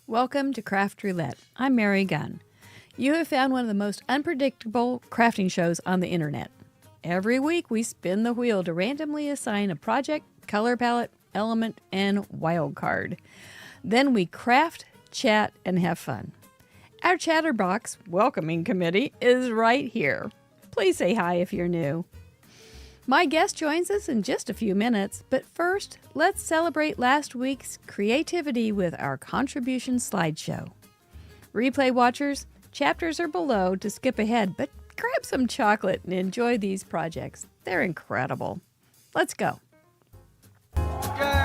Welcome to Craft Roulette. I'm Mary Gunn. You have found one of the most unpredictable crafting shows on the internet. Every week we spin the wheel to randomly assign a project, color palette, element, and wild card. Then we craft, chat, and have fun. Our Chatterbox welcoming committee is right here. Please say hi if you're new. My guest joins us in just a few minutes, but first, let's celebrate last week's creativity with our contribution slideshow. Replay watchers, chapters are below to skip ahead, but grab some chocolate and enjoy these projects. They're incredible. Let's go. Yay!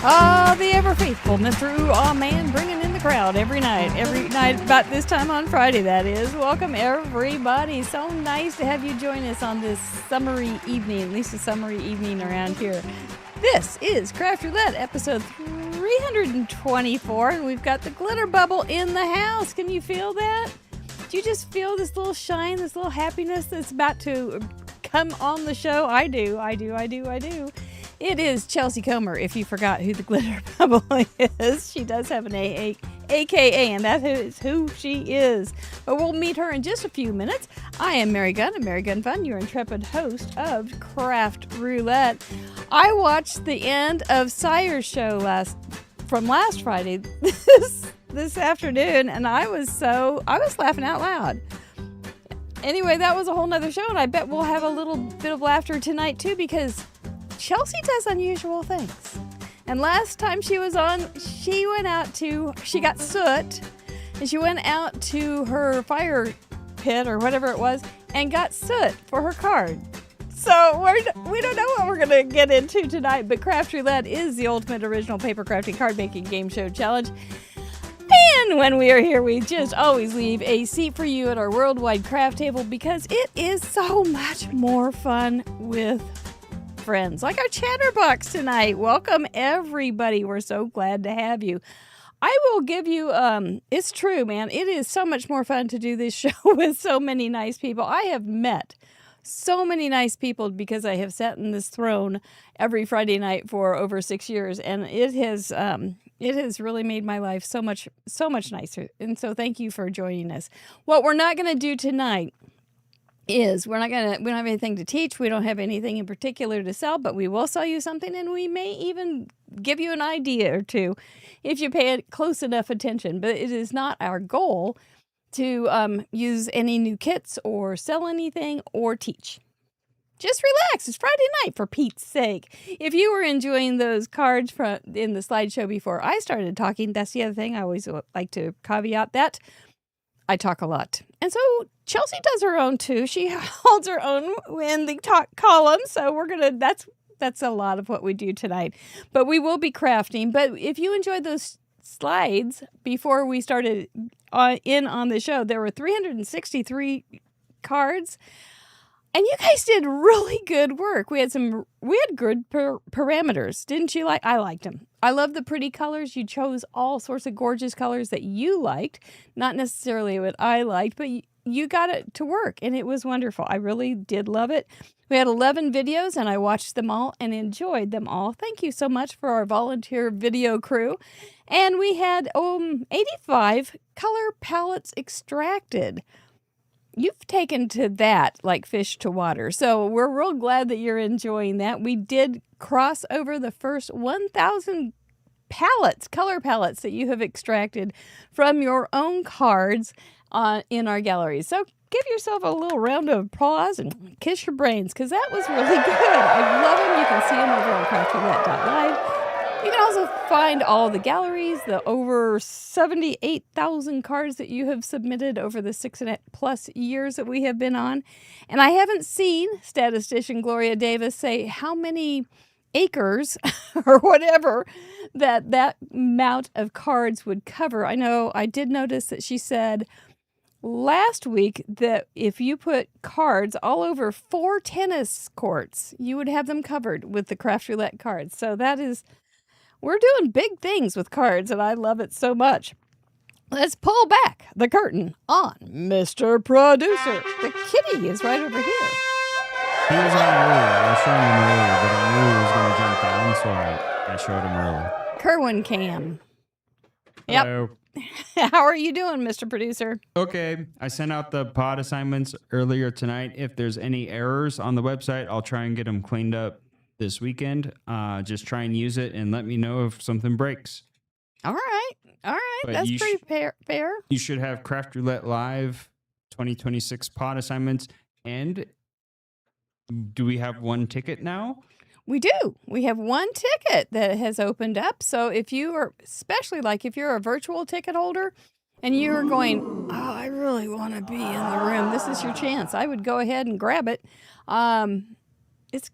Oh, the ever faithful Mr. Ooh-Ah Man bringing in the crowd every night about this time on Friday, that is. Welcome, everybody. So nice to have you join us on this summery evening, at least a summery evening around here. This is Craft Roulette, episode 324, and we've got the glitter bubble in the house. Can you feel that? Do you just feel this little shine, this little happiness that's about to come on the show? I do. It is Chelsea Comer, if you forgot who the glitter bubble is. She does have an AKA, and that is who she is. But we'll meet her in just a few minutes. I am Mary Gunn of Mary Gunn Fun, your intrepid host of Craft Roulette. I watched the end of Sire's show from last Friday this afternoon, and I was laughing out loud. Anyway, that was a whole nother show, and I bet we'll have a little bit of laughter tonight too, because Chelsea does unusual things. And last time she was on, she got soot, and she went out to her fire pit or whatever it was and got soot for her card. So we don't know what we're going to get into tonight, but Craft Roulette is the ultimate original paper crafting card making game show challenge. And when we are here, we just always leave a seat for you at our worldwide craft table because it is so much more fun with friends, like our chatterbox tonight. Welcome, everybody. We're so glad to have you. I will give you, it's true, man. It is so much more fun to do this show with so many nice people. I have met so many nice people because I have sat in this throne every Friday night for over 6 years, and it has really made my life so much nicer. And so thank you for joining us. What we're not going to do tonight is we don't have anything to teach. We don't have anything in particular to sell, but we will sell you something, and we may even give you an idea or two if you pay it close enough attention. But it is not our goal to use any new kits or sell anything or teach. Just relax. It's Friday night, for Pete's sake. If you were enjoying those cards in the slideshow before I started talking, that's the other thing. I always like to caveat that. I talk a lot. And so Chelsea does her own too. She holds her own in the talk column. So that's a lot of what we do tonight. But we will be crafting. But if you enjoyed those slides before we started on the show, there were 363 cards. And you guys did really good work. We had good parameters, didn't you? I liked them. I love the pretty colors. You chose all sorts of gorgeous colors that you liked, not necessarily what I liked, but you got it to work, and it was wonderful. I really did love it. We had 11 videos, and I watched them all and enjoyed them all. Thank you so much for our volunteer video crew. And we had 85 color palettes extracted. You've taken to that like fish to water. So we're real glad that you're enjoying that. We did cross over the first 1,000 color palettes that you have extracted from your own cards in our gallery. So give yourself a little round of applause and kiss your brains, because that was really good. I love them. You can see them over on craftroulette.live. You can also find all the galleries, the over 78,000 cards that you have submitted over the 6+ years that we have been on. And I haven't seen statistician Gloria Davis say how many acres or whatever that amount of cards would cover. I know I did notice that she said last week that if you put cards all over 4 tennis courts, you would have them covered with the Craft Roulette cards. So we're doing big things with cards, and I love it so much. Let's pull back the curtain on Mr. Producer. The kitty is right over here. He was on earlier. I was showing him earlier, but I knew he was going to jump down, so I showed him earlier. Kerwin Cam. Yep. Hello. How are you doing, Mr. Producer? Okay. I sent out the pod assignments earlier tonight. If there's any errors on the website, I'll try and get them cleaned up this weekend. Just try and use it and let me know if something breaks. All right. But that's pretty fair. You should have Craft Roulette Live 2026 pod assignments. And do we have one ticket now? We do. We have one ticket that has opened up. So if you are, especially like if you're a virtual ticket holder and you're going, oh, I really want to be in the room, this is your chance. I would go ahead and grab it. It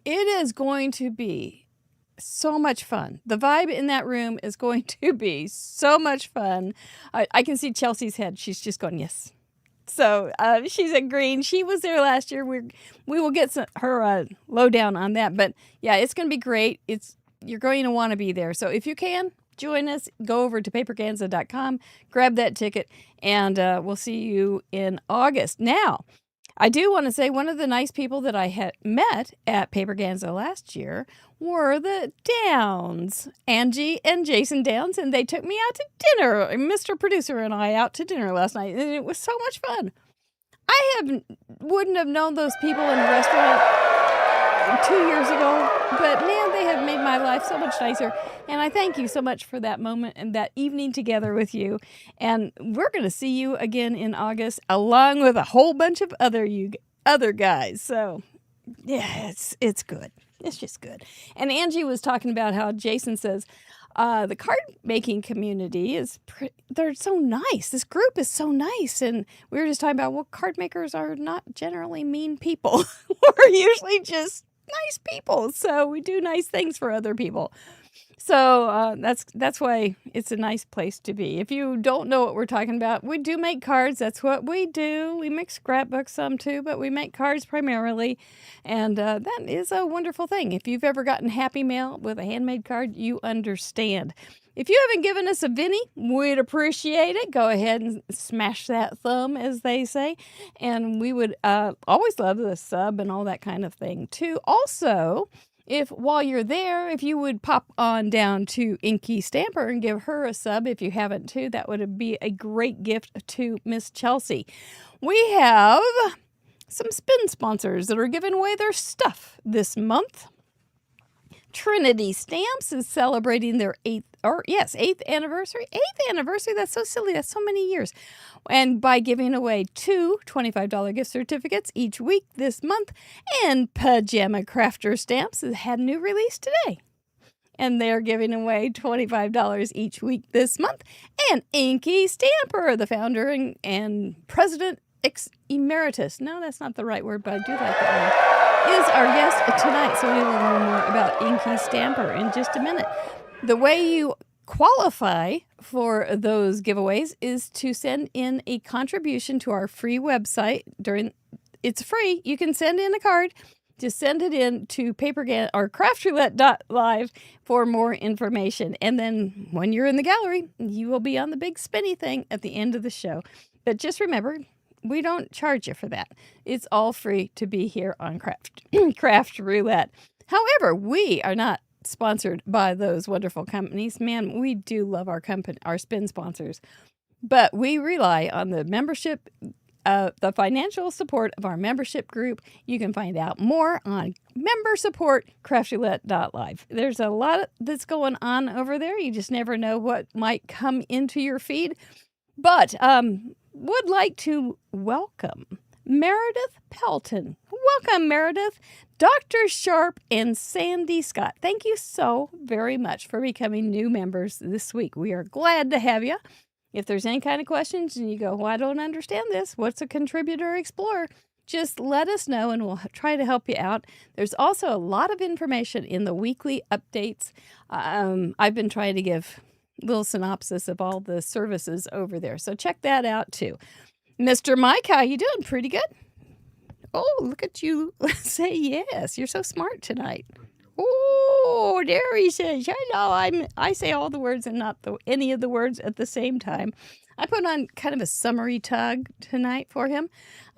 is going to be so much fun. The vibe in that room is going to be so much fun. I can see Chelsea's head. She's just going, yes. So she's agreeing. She was there last year. We will get her lowdown on that. But yeah, it's going to be great. You're going to want to be there. So if you can, join us. Go over to paperganza.com, grab that ticket, and we'll see you in August. Now, I do want to say one of the nice people that I had met at Paperganza last year were the Downs, Angie and Jason Downs, and they took me out to dinner. Mr. Producer and I out to dinner last night, and it was so much fun. I wouldn't have known those people in the restaurant 2 years ago, but man, they have made my life so much nicer, and I thank you so much for that moment and that evening together with you. And we're going to see you again in August, along with a whole bunch of other guys. So yeah, it's good. It's just good. And Angie was talking about how Jason says the card making community they're so nice. This group is so nice. And we were just talking about, well, card makers are not generally mean people. We're usually just nice people. So we do nice things for other people. So that's why it's a nice place to be. If you don't know what we're talking about, we do make cards. That's what we do. We make scrapbooks some too, but we make cards primarily. And that is a wonderful thing. If you've ever gotten Happy Mail with a handmade card, you understand. If you haven't given us a Vinny, we'd appreciate it. Go ahead and smash that thumb, as they say. And we would always love the sub and all that kind of thing too. Also, while you're there, if you would pop on down to Inky Stamper and give her a sub, if you haven't too, that would be a great gift to Miss Chelsea. We have some spin sponsors that are giving away their stuff this month. Trinity Stamps is celebrating their 8th anniversary. 8th anniversary, that's so silly. That's so many years. And by giving away 2 $25 gift certificates each week this month. And Pajama Crafter Stamps has had a new release today. And they're giving away $25 each week this month. And Inky Stamper, the founder and president emeritus. No, that's not the right word, but I do like that word. Is our guest tonight. So we will learn more about Inky Stamper in just a minute. The way you qualify for those giveaways is to send in a contribution to our free website. It's free. You can send in a card. Just send it in to papergan or craftroulette.live for more information. And then when you're in the gallery, you will be on the big spinny thing at the end of the show. But just remember, we don't charge you for that. It's all free to be here on Craft Roulette. However, we are not sponsored by those wonderful companies. Man, we do love our spin sponsors. But we rely on the membership, the financial support of our membership group. You can find out more on member support craftroulette.live. There's a lot that's going on over there. You just never know what might come into your feed. But would like to welcome Meredith Pelton. Welcome, Meredith, Dr. Sharp, and Sandy Scott. Thank you so very much for becoming new members this week. We are glad to have you. If there's any kind of questions and you go, well, I don't understand this, what's a contributor explorer? Just let us know and we'll try to help you out. There's also a lot of information in the weekly updates. I've been trying to give little synopsis of all the services over there. So check that out too. Mr. Mike, how you doing? Pretty good? Oh, look at you say yes. You're so smart tonight. Oh, there he says, hello. I say all the words and not any of the words at the same time. I put on kind of a summery tug tonight for him.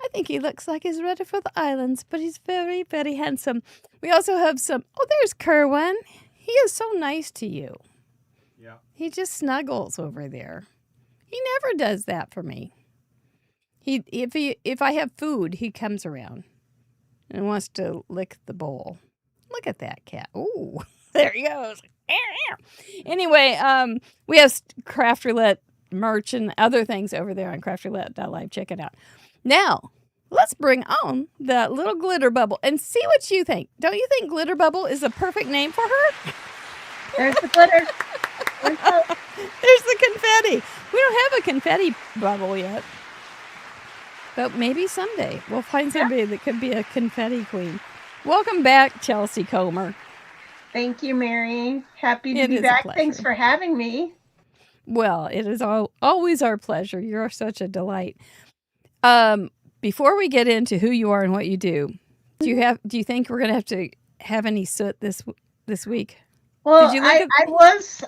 I think he looks like he's ready for the islands, but he's very, very handsome. We also have there's Kerwin. He is so nice to you. Yeah. He just snuggles over there. He never does that for me. If I have food, he comes around and wants to lick the bowl. Look at that cat. Ooh, there he goes. Anyway, we have Craft Roulette merch and other things over there on craftroulette.live. Check it out. Now, let's bring on that little glitter bubble and see what you think. Don't you think glitter bubble is a perfect name for her? There's the glitter. There's the confetti. We don't have a confetti bubble yet. But maybe someday we'll find somebody that could be a confetti queen. Welcome back, Chelsea Comer. Thank you, Mary. Happy to It be is a back. pleasure. Thanks for having me. Well, it is always our pleasure. You're such a delight. Before we get into who you are and what you do you think we're gonna have to have any soot this week? Well, Did you look at?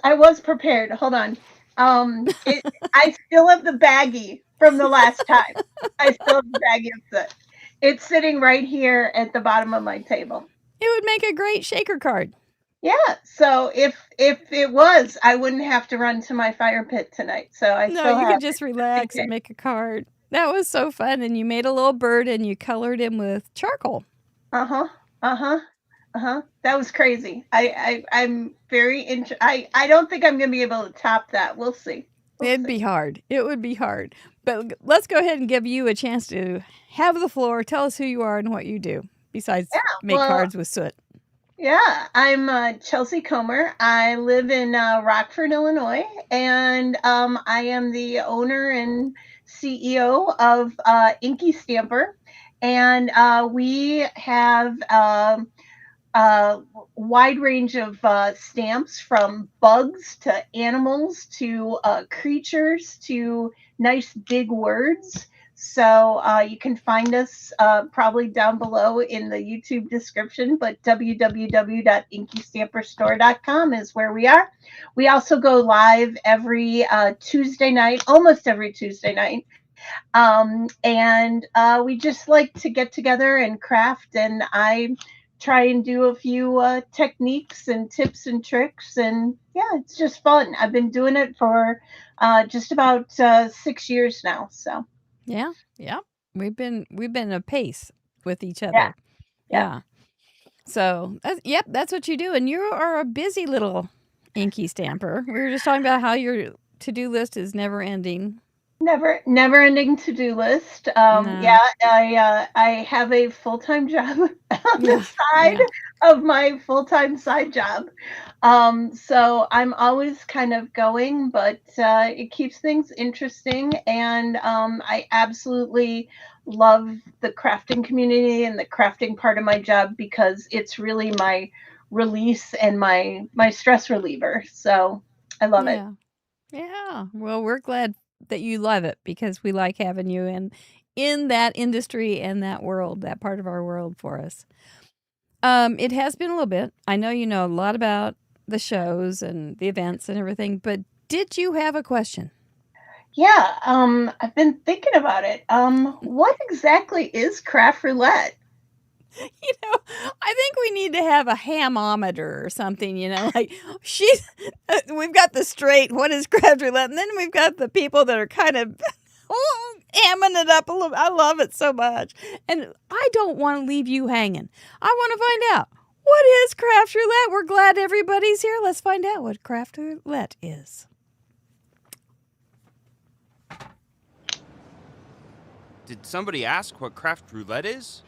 I was prepared. Hold on. I still have the baggie from the last time. I still have the baggie of soot. It's sitting right here at the bottom of my table. It would make a great shaker card. Yeah. So if it was, I wouldn't have to run to my fire pit tonight. So I No, still you have could just relax and Okay. make a card. That was so fun, and you made a little bird and you colored him with charcoal. Uh-huh. Uh-huh. Uh-huh. That was crazy. I'm very I don't think I'm gonna be able to top that. We'll see. It'd be hard. It would be hard. But let's go ahead and give you a chance to have the floor. Tell us who you are and what you do, besides make well, cards with soot. Yeah, I'm Chelsea Comer. I live in Rockford, Illinois, and I am the owner and CEO of Inky Stamper, and we have a wide range of stamps, from bugs to animals to creatures to nice big words. So you can find us probably down below in the YouTube description, but www.inkystamperstore.com is where we are. We also go live every Tuesday night, almost every Tuesday night. And we just like to get together and craft, and I try and do a few techniques and tips and tricks, and yeah, it's just fun. I've been doing it for just about 6 years now. So Yeah. We've been a pace with each other. yeah. Yeah. So that's what you do, and you are a busy little inky stamper. We were just talking about how your to-do list is never ending. Never ending to-do list. No. Yeah, I have a full-time job on the side of my full-time side job. So I'm always kind of going, but it keeps things interesting, and I absolutely love the crafting community and the crafting part of my job, because it's really my release and my stress reliever. So I love it. Yeah. Well, we're glad that you love it, because we like having you in that industry and that world, that part of our world for us. It has been a little bit. I know you know a lot about the shows and the events and everything, but did you have a question? Yeah, I've been thinking about it. What exactly is craft roulette? I think we need to have a hamometer or something, like we've got the straight, what is craft roulette? And then we've got the people that are kind of hamming it up a little. I love it so much. And I don't want to leave you hanging. I want to find out, what is craft roulette? We're glad everybody's here. Let's find out what craft roulette is. Did somebody ask what craft roulette is?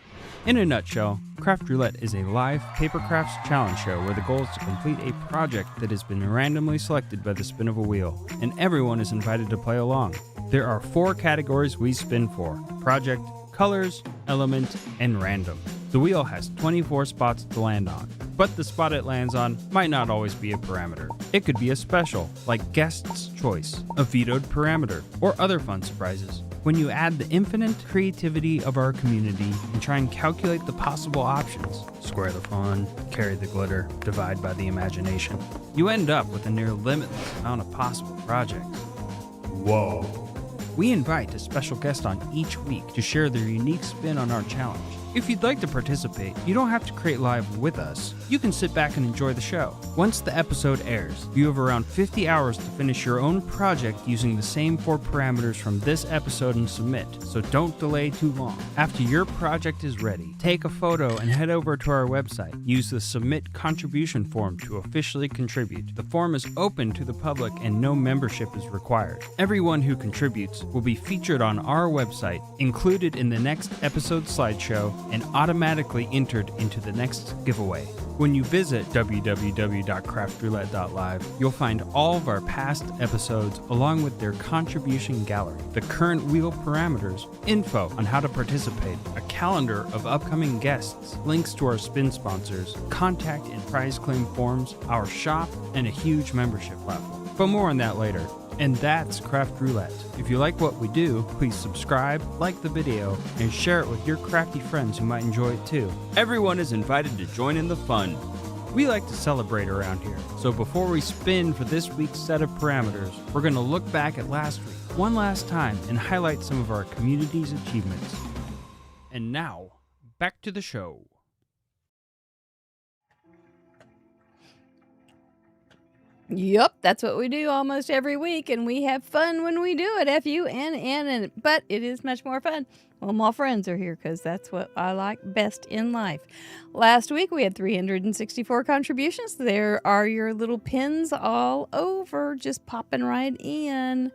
In a nutshell, Craft Roulette is a live paper crafts challenge show where the goal is to complete a project that has been randomly selected by the spin of a wheel, and everyone is invited to play along. There are 4 categories we spin for: project, colors, element, and random. The wheel has 24 spots to land on, but the spot it lands on might not always be a parameter. It could be a special, like guest's choice, a vetoed parameter, or other fun surprises. When you add the infinite creativity of our community and try and calculate the possible options, square the fun, carry the glitter, divide by the imagination, you end up with a near limitless amount of possible projects. Whoa. We invite a special guest on each week to share their unique spin on our challenge. If you'd like to participate, you don't have to create live with us. You can sit back and enjoy the show. Once the episode airs, you have around 50 hours to finish your own project using the same 4 parameters from this episode and submit, so don't delay too long. After your project is ready, take a photo and head over to our website. Use the Submit Contribution form to officially contribute. The form is open to the public and no membership is required. Everyone who contributes will be featured on our website, included in the next episode slideshow, and automatically entered into the next giveaway. When you visit www.craftroulette.live, you'll find all of our past episodes along with their contribution gallery, the current wheel parameters, info on how to participate, a calendar of upcoming guests, links to our spin sponsors, contact and prize claim forms, our shop, and a huge membership platform. But more on that later. And that's Craft Roulette. If you like what we do, please subscribe, like the video, and share it with your crafty friends who might enjoy it too. Everyone is invited to join in the fun. We like to celebrate around here, so before we spin for this week's set of parameters, we're going to look back at last week one last time and highlight some of our community's achievements. And now, back to the show. Yep, that's what we do almost every week, and we have fun when we do it, F-U-N-N, but it is much more fun when my friends are here, because that's what I like best in life. Last week, we had 364 contributions. There are your little pins all over, just popping right in.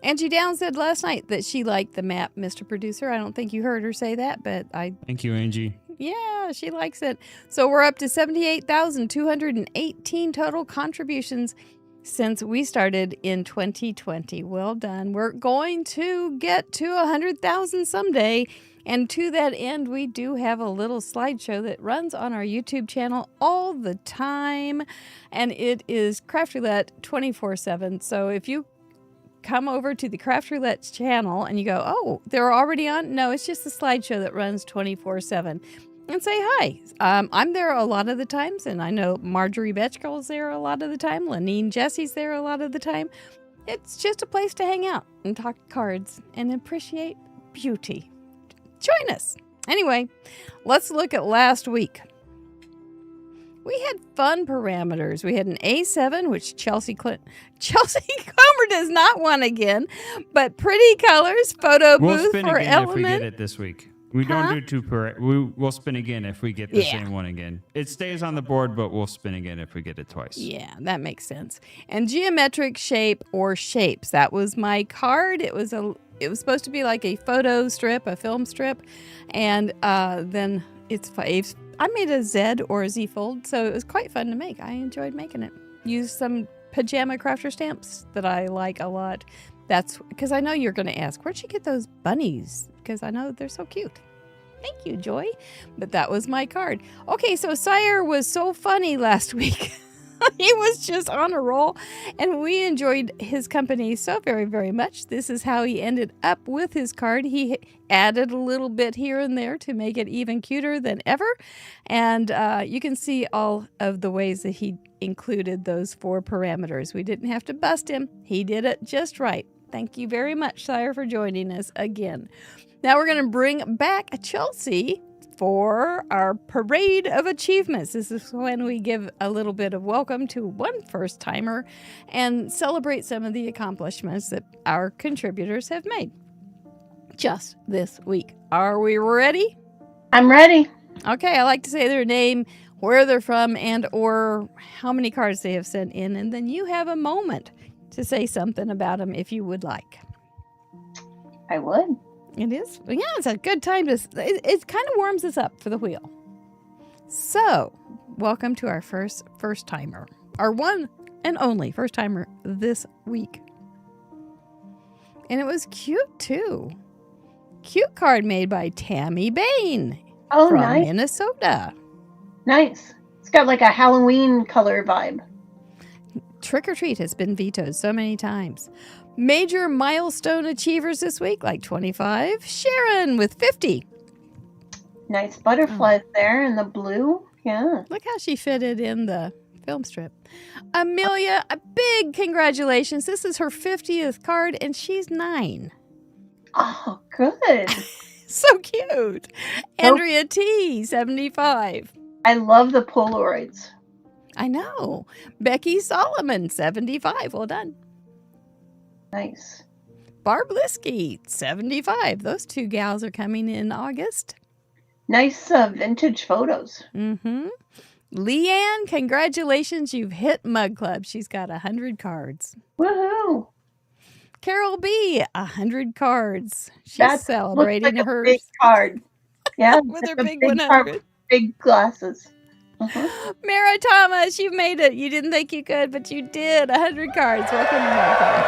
Angie Downs said last night that she liked the map, Mr. Producer. I don't think you heard her say that, but Thank you, Angie. Yeah, she likes it. So we're up to 78,218 total contributions since we started in 2020. Well done. We're going to get to 100,000 someday. And to that end, we do have a little slideshow that runs on our YouTube channel all the time. And it is Craft Roulette 24/7. So if you come over to the Craft Roulette channel and you go, oh, they're already on? No, it's just a slideshow that runs 24/7. And say hi. I'm there a lot of the times, and I know Marjorie Betchkel's there a lot of the time. Lenine Jesse's there a lot of the time. It's just a place to hang out and talk cards and appreciate beauty. Join us. Anyway, let's look at last week. We had fun parameters. We had an A7, which Chelsea Comer does not want again, but pretty colors, photo We'll booth spin for again Element. if we get it this week. We don't do two per. We'll spin again if we get the same one again. It stays on the board, but we'll spin again if we get it twice. Yeah, that makes sense. And geometric shape or shapes. That was my card. It was supposed to be like a photo strip, a film strip, and then I made a Z or a Z fold, so it was quite fun to make. I enjoyed making it. Used some pajama crafter stamps that I like a lot. That's because I know you're going to ask, where'd you get those bunnies? Because I know they're so cute. Thank you, Joy. But that was my card. Okay, so Sire was so funny last week. He was just on a roll, and we enjoyed his company so very, very much. This is how he ended up with his card. He added a little bit here and there to make it even cuter than ever. And you can see all of the ways that he included those 4 parameters. We didn't have to bust him. He did it just right. Thank you very much, Sire, for joining us again. Now we're going to bring back Chelsea for our Parade of Achievements. This is when we give a little bit of welcome to one first-timer and celebrate some of the accomplishments that our contributors have made just this week. Are we ready? I'm ready. Okay, I like to say their name, where they're from, and or how many cards they have sent in, and then you have a moment to say something about them if you would like. I would. It is. Yeah, it's a good time to. It kind of warms us up for the wheel. So, welcome to our first timer, our one and only first timer this week, and it was cute too. Cute card made by Tammy Bain from nice. Minnesota. Nice. It's got like a Halloween color vibe. Trick or Treat has been vetoed so many times. Major milestone achievers this week, like 25. Sharon with 50. Nice butterflies there in the blue. Yeah. Look how she fitted in the film strip. Amelia, a big congratulations. This is her 50th card, and she's 9. Oh, good. So cute. Andrea T, 75. I love the Polaroids. I know. Becky Solomon, 75. Well done. Nice. Barb Liskey, 75. Those 2 gals are coming in August. Nice vintage photos. Mm-hmm. Leanne, congratulations. You've hit Mug Club. She's got 100 cards. Woohoo. Carol B, 100 cards. She's That celebrating looks like hers. a big card. Yeah, With her the big big 100. big glasses. Uh-huh. Mara Thomas, you made it. You didn't think you could, but you did. 100 cards. Welcome to my card.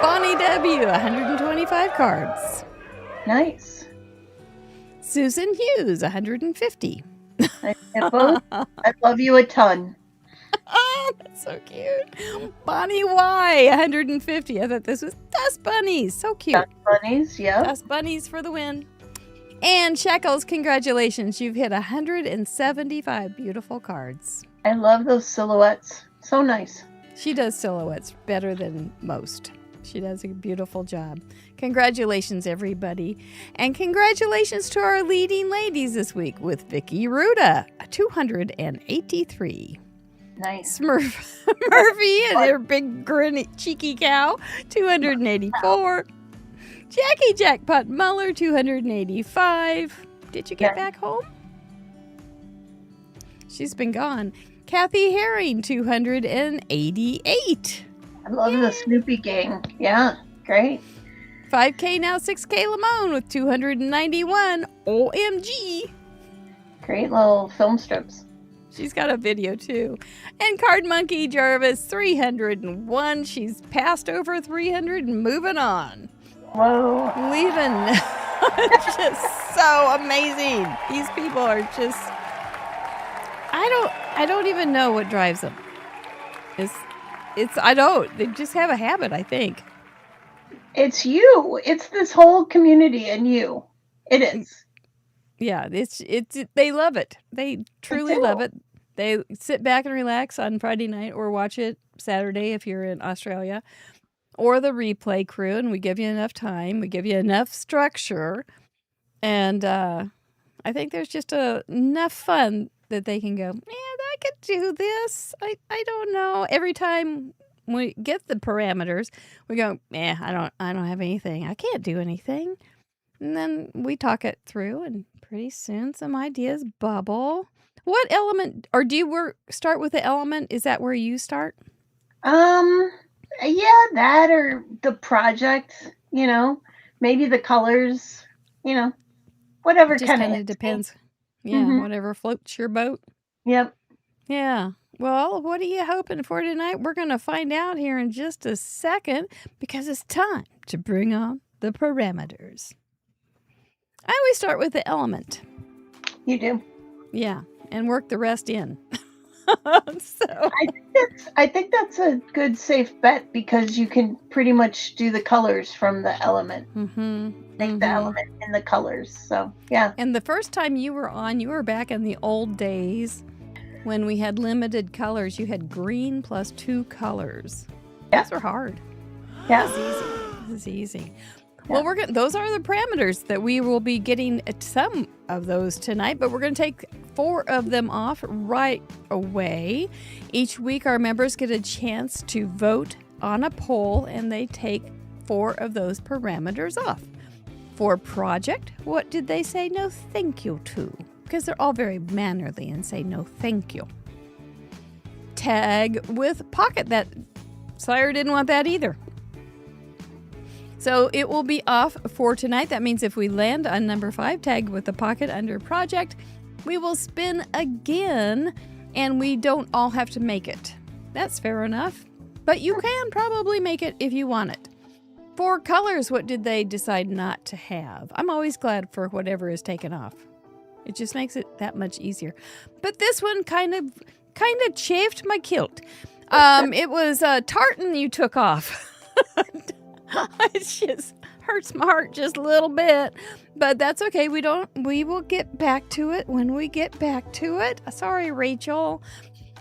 Bonnie W., 125 cards. Nice. Susan Hughes, 150. I love you a ton. Oh, that's so cute. Bonnie Y, 150. I thought this was Dust Bunnies. So cute. Dust bunnies, yeah. Dust Bunnies for the win. And Shekels, congratulations. You've hit 175 beautiful cards. I love those silhouettes. So nice. She does silhouettes better than most. She does a beautiful job. Congratulations, everybody. And congratulations to our leading ladies this week with Vicky Ruda, 283. Nice. Murphy and her big grinny cheeky cow, 284. Jackie Jackpot Muller, 285. Did you get back home? She's been gone. Kathy Herring, 288. I love the Snoopy gang. Yeah, great. 5K now 6K Lamone with 291. OMG. Great little film strips. She's got a video too. And Card Monkey Jarvis, 301. She's passed over 300 and moving on. Whoa. Leaving. Just so amazing. These people are just, I don't even know what drives them. They just have a habit, I think. It's you. It's this whole community and you. It is. Yeah, they love it. They truly love it. They sit back and relax on Friday night or watch it Saturday if you're in Australia, or the replay crew, and we give you enough time. We give you enough structure. And I think there's just enough fun that they can go, man, I could do this. I don't know. Every time we get the parameters, we go, I don't have anything. I can't do anything. And then we talk it through, and pretty soon some ideas bubble. What element, or do you start with the element? Is that where you start? Yeah, that or the project, maybe the colors, whatever Just kind of depends. Yeah, whatever floats your boat. Yep. Yeah. Well, what are you hoping for tonight? We're going to find out here in just a second because it's time to bring on the parameters. I always start with the element. You do? Yeah, and work the rest in. So I think that's a good safe bet because you can pretty much do the colors from the element. Make the element in the colors. So, yeah. And the first time you were on, you were back in the old days when we had limited colors. You had green plus 2 colors. Yeah. Those were hard. Yeah. This is easy. Yeah. Well, those are the parameters that we will be getting some of those tonight, but we're going to take 4 of them off right away. Each week, our members get a chance to vote on a poll, and they take 4 of those parameters off. For project, what did they say no thank you to? Because they're all very mannerly and say no thank you. Tag with pocket. That Sire didn't want that either. So it will be off for tonight. That means if we land on number 5, tagged with the pocket under project, we will spin again, and we don't all have to make it. That's fair enough. But you can probably make it if you want it. For colors, what did they decide not to have? I'm always glad for whatever is taken off. It just makes it that much easier. But this one kind of chafed my kilt. It was tartan you took off. It just hurts my heart just a little bit, but that's okay. We will get back to it when we get back to it. Sorry, Rachel.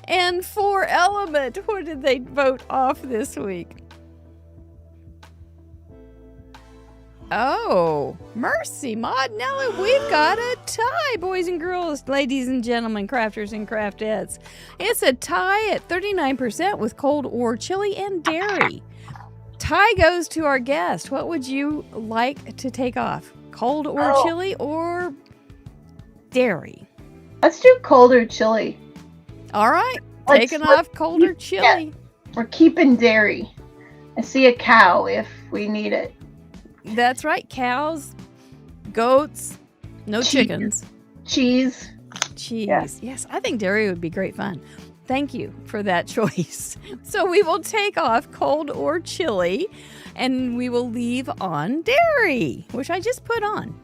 And for element, what did they vote off this week? Oh, mercy, Maud Nelly, we've got a tie, boys and girls, ladies and gentlemen, crafters and craftettes. It's a tie at 39% with cold or chili and dairy. Tie goes to our guest. What would you like to take off? Cold or chili or dairy? Let's do cold or chili. All right. Taking off cold or chili. Yeah. We're keeping dairy. I see a cow if we need it. That's right. Cows Goats, no Cheese. chickens. Cheese. Cheese. Yes, I think dairy would be great fun. Thank you for that choice. So we will take off cold or chili, and we will leave on dairy, which I just put on.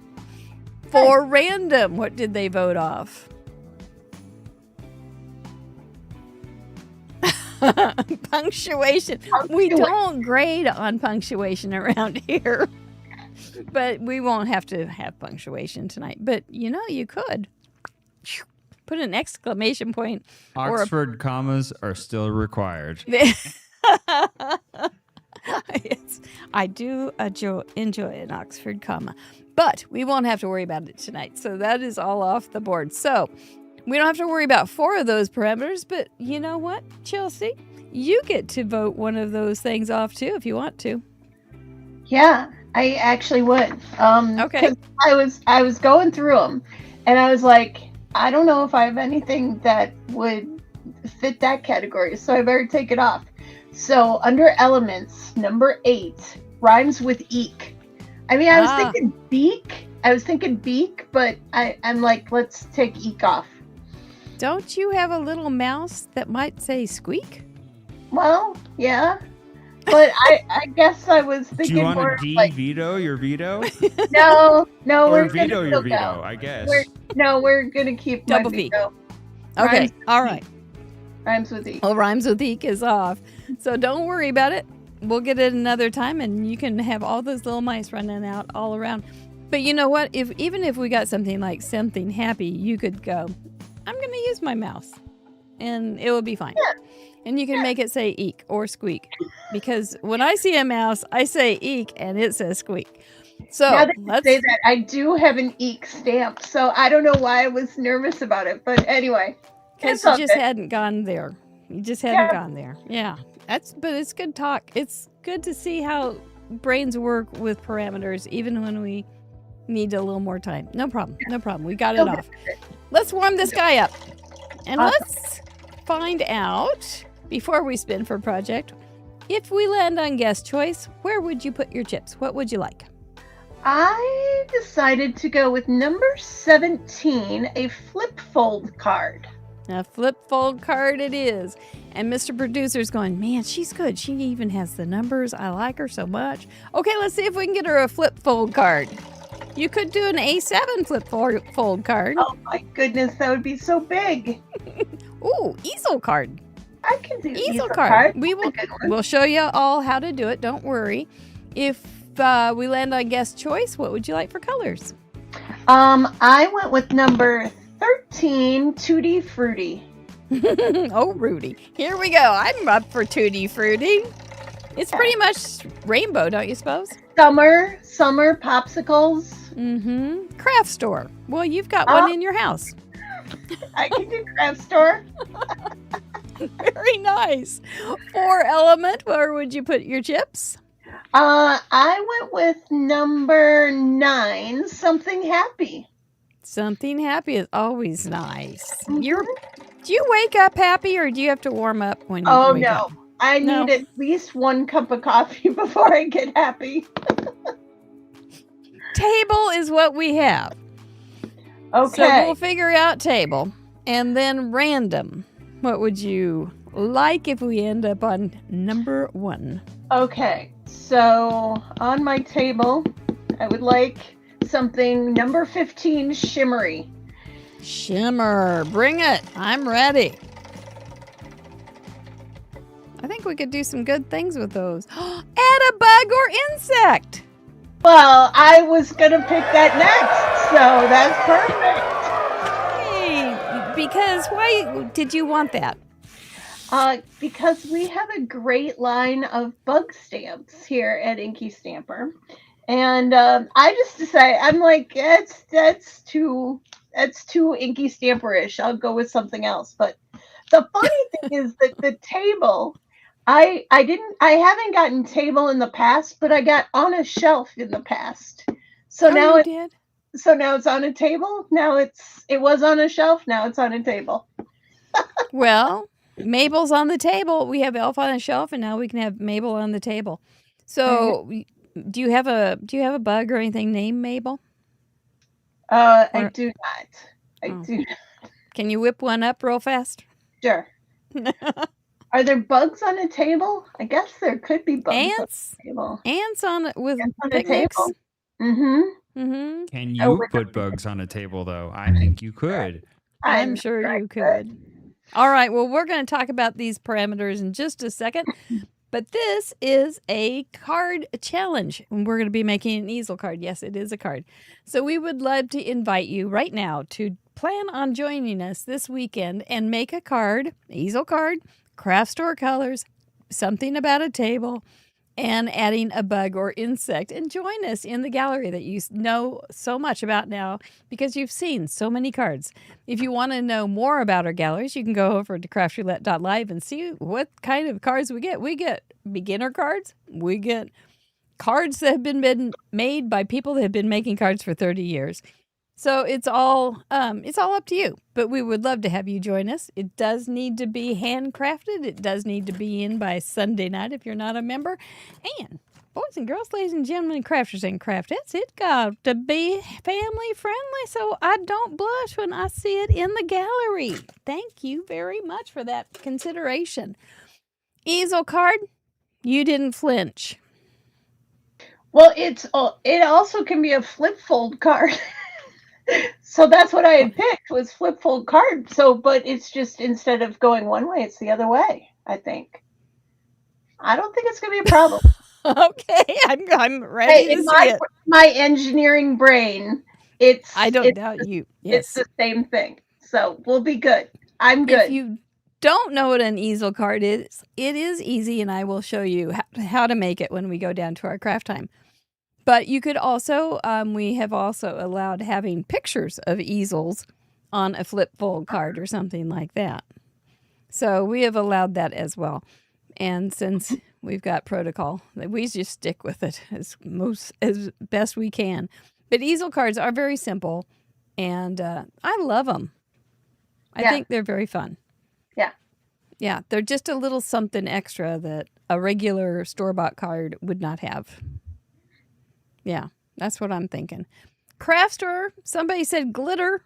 For random, what did they vote off? Punctuation. We don't grade on punctuation around here. But we won't have to have punctuation tonight. But, you could. Put an exclamation point. Oxford commas are still required. Yes, I do enjoy an Oxford comma. But we won't have to worry about it tonight. So that is all off the board. So we don't have to worry about 4 of those parameters. But you know what, Chelsea? You get to vote one of those things off too if you want to. Yeah, I actually would. Okay. 'Cause I was going through them, and I was like, I don't know if I have anything that would fit that category, so I better take it off. So under elements, number 8 rhymes with eek. I mean, I was thinking beak. But I'm like, let's take eek off. Don't you have a little mouse that might say squeak? Well, yeah. But I guess I was thinking Do you want more to like, veto your veto? no, Or we're veto gonna your still veto, go. I guess. We're gonna keep Double my V. veto. Okay, Rhymes all right. Rhymes with eek. Well, rhymes with eek is off. So don't worry about it. We'll get it another time, and you can have all those little mice running out all around. But you know what? Even if we got something like something happy, you could go, I'm going to use my mouse, and it will be fine. Yeah. And you can make it say eek or squeak, because when I see a mouse, I say eek, and it says squeak. So Now that you let's say that, I do have an eek stamp, so I don't know why I was nervous about it. But anyway, because it's you all just good. hadn't gone there. You just hadn't gone there. Yeah. But it's good talk. It's good to see how brains work with parameters, even when we need a little more time. No problem. We got it off. Let's warm this guy up. And Awesome. let's find out, before we spin for project, if we land on guest choice, where would you put your chips? What would you like? I decided to go with number 17, a flip fold card. A flip fold card it is. And Mr. Producer's going, man, she's good. She even has the numbers. I like her so much. Okay, let's see if we can get her a flip fold card. You could do an A7 flip fold card. Oh my goodness, that would be so big. Ooh, easel card. I can do Easel card. We'll show you all how to do it. Don't worry. If we land on guest choice, what would you like for colors? I went with number 13, Tutti Frutti. Oh, Rudy. Here we go. I'm up for Tutti Frutti. It's pretty much rainbow, don't you suppose? Summer popsicles. Mm-hmm. Craft store. Well, you've got one in your house. I can do craft store. Very nice. 4 element. Where would you put your chips? I went with number 9, something happy. Something happy is always nice. Do you wake up happy, or do you have to warm up when you wake up? I need at least 1 cup of coffee before I get happy. Table is what we have. Okay. So we'll figure out table. And then random. What would you like if we end up on number 1? Okay. So on my table, I would like something number 15, shimmery. Shimmer. Bring it. I'm ready. I think we could do some good things with those. Add a bug or insect. Well, I was going to pick that next, so that's perfect. Hey, because why did you want that? Because we have a great line of bug stamps here at Inky Stamper. And I just decided, I'm like, that's too Inky Stamper-ish. I'll go with something else. But the funny thing is that the table, I haven't gotten table in the past, but I got on a shelf in the past. So now it's on a table. Now it was on a shelf. Now it's on a table. Well, Mabel's on the table. We have Elf on the shelf, and now we can have Mabel on the table. So, do you have a bug or anything named Mabel? I do not. I Oh. do not. Can you whip one up real fast? Sure. Are there bugs on a table? I guess there could be bugs Ants? on a table. Ants with Ants on a picnics? table. Mm-hmm. Mm-hmm. Can Oh, you with put bugs on a table, though? I think you could. I'm sure I you could. All right, well, we're going to talk about these parameters in just a second. But this is a card challenge. And we're going to be making an easel card. Yes, it is a card. So we would love to invite you right now to plan on joining us this weekend and make a card, easel card, craft store colors, something about a table, and adding a bug or insect. And join us in the gallery that you know so much about now because you've seen so many cards. If you want to know more about our galleries, you can go over to craftroulette.live and see what kind of cards we get. We get beginner cards. We get cards that have been made by people that have been making cards for 30 years. So it's all up to you. But we would love to have you join us. It does need to be handcrafted. It does need to be in by Sunday night if you're not a member. And boys and girls, ladies and gentlemen, crafters and craftettes, it got to be family friendly, so I don't blush when I see it in the gallery. Thank you very much for that consideration. Easel card, you didn't flinch. Well, it also can be a flip fold card. So that's what I had picked was flip fold card. So, but it's just instead of going one way, it's the other way. I think. I don't think it's going to be a problem. Okay, I'm ready to see it. My engineering brain, I don't doubt you. Yes. It's the same thing. So we'll be good. I'm good. If you don't know what an easel card is, it is easy, and I will show you how to make it when we go down to our craft time. But you could also, we have also allowed having pictures of easels on a flip fold card or something like that. So we have allowed that as well. And since we've got protocol, we just stick with it as best we can. But easel cards are very simple, and I love them. I think they're very fun. Yeah. Yeah, they're just a little something extra that a regular store-bought card would not have. Yeah, that's what I'm thinking. Craft store, somebody said glitter.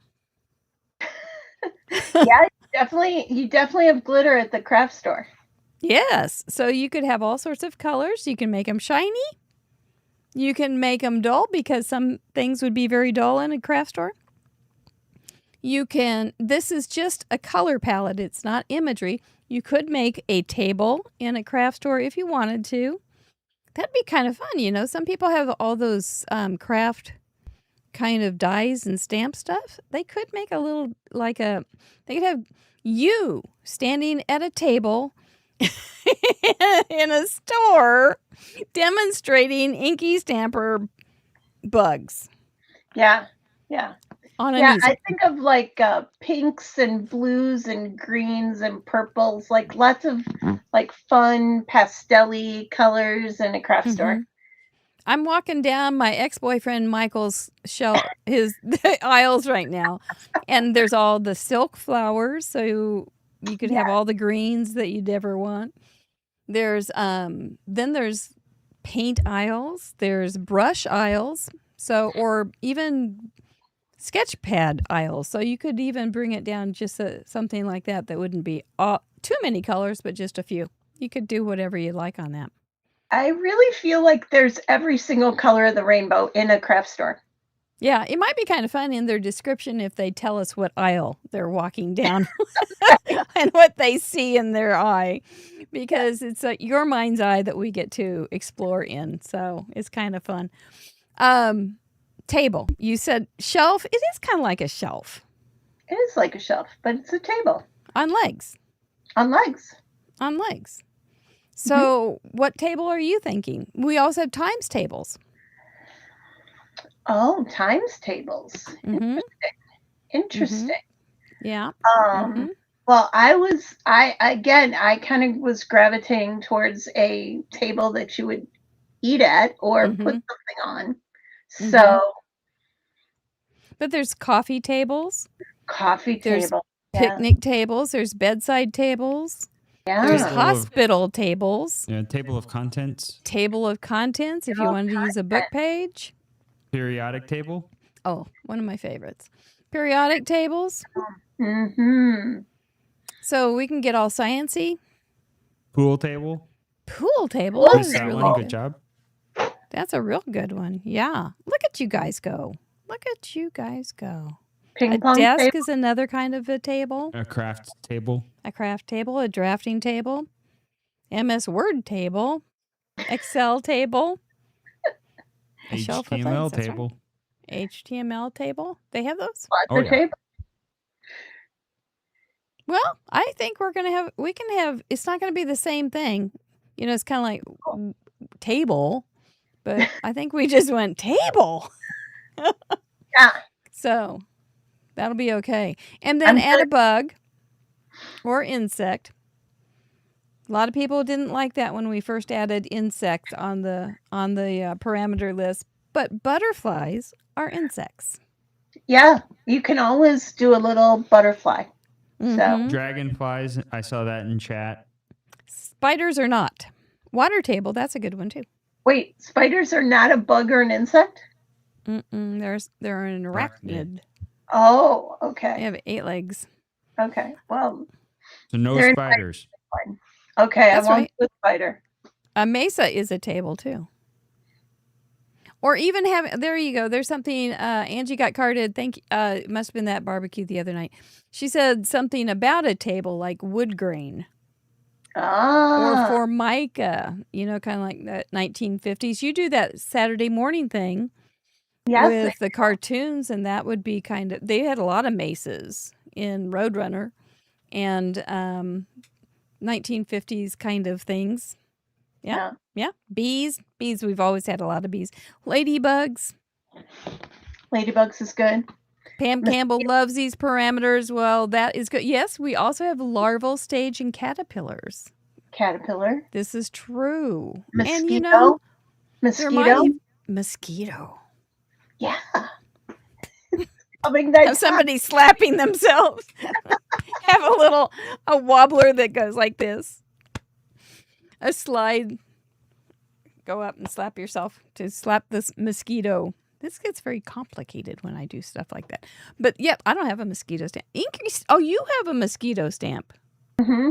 Yeah, you definitely have glitter at the craft store. Yes, so you could have all sorts of colors. You can make them shiny. You can make them dull because some things would be very dull in a craft store. This is just a color palette. It's not imagery. You could make a table in a craft store if you wanted to. That'd be kind of fun, you know. Some people have all those craft kind of dies and stamp stuff. They could make a little, they could have you standing at a table in a store demonstrating inky stamper bugs. Yeah. On an easel. I think of pinks and blues and greens and purples, lots of fun pastel-y colors in a craft store. I'm walking down my ex-boyfriend Michael's his aisles right now, and there's all the silk flowers, so you could have all the greens that you'd ever want. There's then there's paint aisles, there's brush aisles, or even sketch pad aisles. So you could even bring it down just something like that wouldn't be too many colors, but just a few. You could do whatever you like on that. I really feel like there's every single color of the rainbow in a craft store. Yeah, it might be kind of fun in their description if they tell us what aisle they're walking down and what they see in their eye, because it's your mind's eye that we get to explore in. So it's kind of fun. Table. You said shelf. It is kind of like a shelf. It is like a shelf, but it's a table. On legs. On legs. On legs. So what table are you thinking? We also have times tables. Oh, times tables. Interesting. Yeah. Well, I kind of was gravitating towards a table that you would eat at or put something on. So. But there's coffee tables. There's picnic tables. There's bedside tables. Yeah. There's hospital tables. Yeah, table of contents. Table of contents if you wanted to use a book page. Periodic table. Oh, one of my favorites. Periodic tables. Mm-hmm. So we can get all sciencey. Pool table. Pool table. Pool That Missed is that really one. good. Good job. That's a real good one. Yeah. Look at you guys go. Look at you guys go. Ping A pong desk table. is another kind of a table. A craft table. A craft table, a drafting table, MS Word table, Excel table, a shelf with HTML things, that's right. table. HTML table. They have those? Lots Oh, of yeah. table. Well, I think we can have, it's not going to be the same thing. You know, it's kind of like table, but I think we just went table. Yeah. So that'll be okay. And then I'm add good. a bug or insect. A lot of people didn't like that when we first added insect on the parameter list, but butterflies are insects. Yeah. You can always do a little butterfly. Mhm. Dragonflies. I saw that in chat. Spiders are not. Water table, that's a good one too. Wait, spiders are not a bug or an insect? They're an arachnid. Oh, They okay. have 8 legs. Okay. Well, So no They're in spiders. okay. That's I won't right. do a spider. A mesa is a table too. Or even have, there you go. There's something, Angie got carded. It must have been that barbecue the other night. She said something about a table like wood grain or Ah. formica, you know, kind of like that 1950s. You do that Saturday morning thing Yes. with the cartoons, and that would be kind of, they had a lot of mesas in Roadrunner and 1950s kind of things. Yeah. Bees, we've always had a lot of bees. Ladybugs. Ladybugs is good. Pam Campbell loves these parameters. Well, that is good. Yes, we also have larval stage and caterpillars. Caterpillar. This is true. Mosquito. And you know, Mosquito. Mosquito. Yeah. Coming that Have somebody slapping themselves. Have a wobbler that goes like this. A slide. Go up and slap yourself to slap this mosquito. This gets very complicated when I do stuff like that. But yep, I don't have a mosquito stamp. Oh, you have a mosquito stamp. Mm-hmm.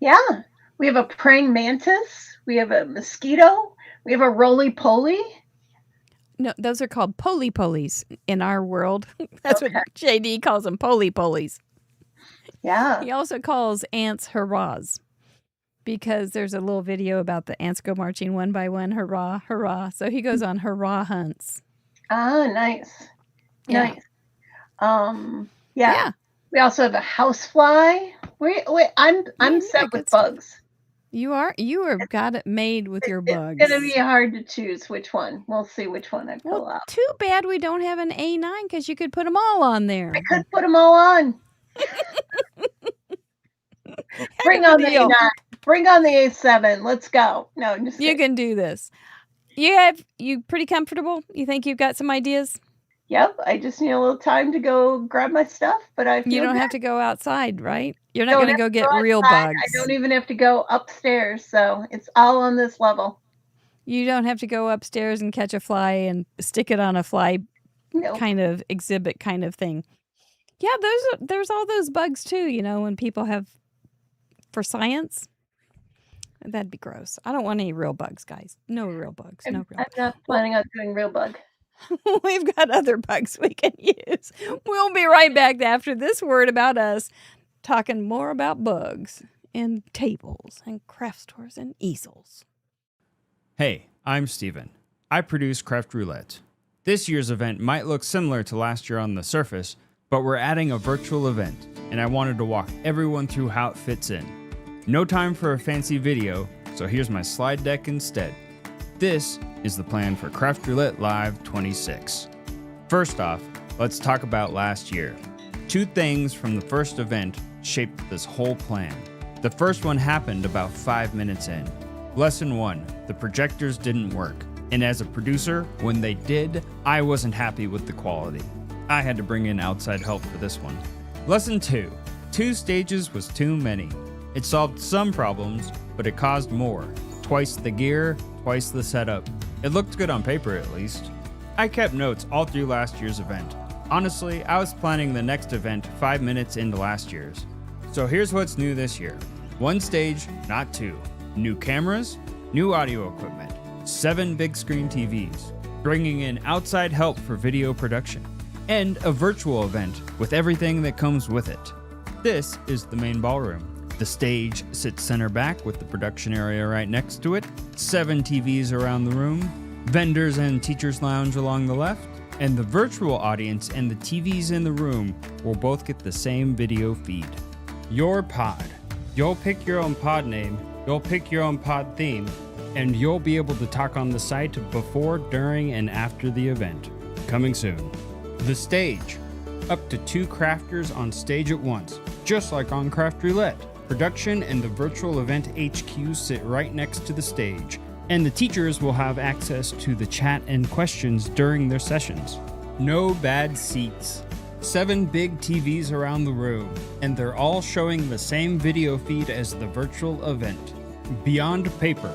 Yeah. We have a praying mantis. We have a mosquito. We have a roly-poly. No, those are called poly-polies in our world. That's what JD calls them, poly-polies. Yeah. He also calls ants hurrahs because there's a little video about the ants go marching one by one, hurrah, hurrah. So he goes on hurrah hunts. Ah, nice. Yeah. Nice. Yeah. We also have a housefly. I'm set with good stuff. bugs. You have got it made with your bugs. It's gonna be hard to choose which one. We'll see which one I pull out. Too bad we don't have an A9 because you could put them all on there. I could put them all on. Bring on the A9. Bring on the A7. Let's go. No, I'm just you kidding. can do this. You pretty comfortable? You think you've got some ideas? Yep. I just need a little time to go grab my stuff, but I feel You don't good. have to go outside, right? You're not Don't going to have go to get go real outside. bugs. I don't even have to go upstairs, so it's all on this level. You don't have to go upstairs and catch a fly and stick it on a fly No. kind of exhibit kind of thing. Yeah, there's all those bugs too, you know, when people have for science. That'd be gross. I don't want any real bugs, guys. No real bugs. No real I'm not planning on doing real bug. We've got other bugs we can use. We'll be right back after this word about us, talking more about bugs and tables and craft stores and easels. Hey, I'm Steven. I produce Craft Roulette. This year's event might look similar to last year on the surface, but we're adding a virtual event, and I wanted to walk everyone through how it fits in. No time for a fancy video, so here's my slide deck instead. This is the plan for Craft Roulette Live 26. First off, let's talk about last year. 2 things from the first event shaped this whole plan. The first one happened about 5 minutes in. Lesson 1, the projectors didn't work. And as a producer, when they did, I wasn't happy with the quality. I had to bring in outside help for this one. Lesson 2, 2 stages was too many. It solved some problems, but it caused more. Twice the gear, twice the setup. It looked good on paper at least. I kept notes all through last year's event. Honestly, I was planning the next event 5 minutes into last year's. So here's what's new this year. 1 stage, not 2. New cameras, new audio equipment, 7 big screen TVs, bringing in outside help for video production, and a virtual event with everything that comes with it. This is the main ballroom. The stage sits center back with the production area right next to it, 7 TVs around the room, vendors and teachers lounge along the left, and the virtual audience and the TVs in the room will both get the same video feed. Your pod. You'll pick your own pod name, you'll pick your own pod theme, and you'll be able to talk on the site before, during, and after the event. Coming soon. The stage. Up to 2 crafters on stage at once, just like on Craft Roulette. Production and the virtual event HQ sit right next to the stage, and the teachers will have access to the chat and questions during their sessions. No bad seats. 7 big TVs around the room, and they're all showing the same video feed as the virtual event. Beyond paper.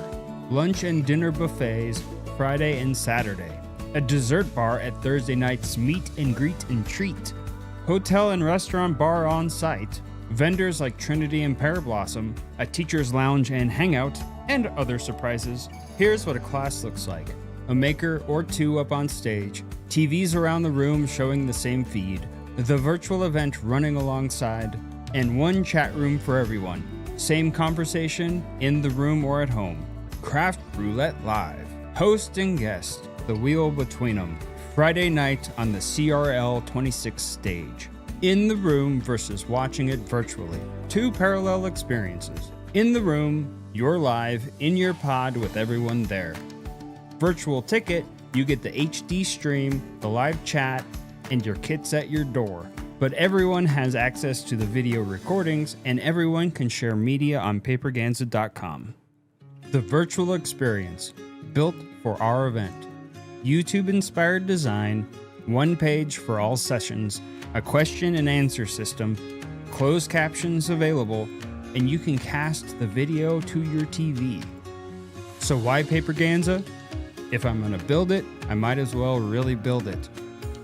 Lunch and dinner buffets Friday and Saturday. A dessert bar at Thursday night's meet and greet and treat. Hotel and restaurant bar on site. Vendors like Trinity and Pear Blossom, a teacher's lounge and hangout, and other surprises. Here's what a class looks like. A maker or 2 up on stage, TVs around the room showing the same feed, the virtual event running alongside, and 1 chat room for everyone. Same conversation in the room or at home. Craft Roulette Live. Host and guest, the wheel between them. Friday night on the CRL26 stage. In the room versus watching it virtually. 2 parallel experiences. In the room, you're live in your pod with everyone there. Virtual ticket, you get the HD stream, the live chat, and your kit's at your door. But everyone has access to the video recordings, and everyone can share media on paperganza.com. The virtual experience, built for our event. YouTube-inspired design, 1 page for all sessions, a question and answer system, closed captions available, and you can cast the video to your TV. So why Paperganza? If I'm gonna build it, I might as well really build it.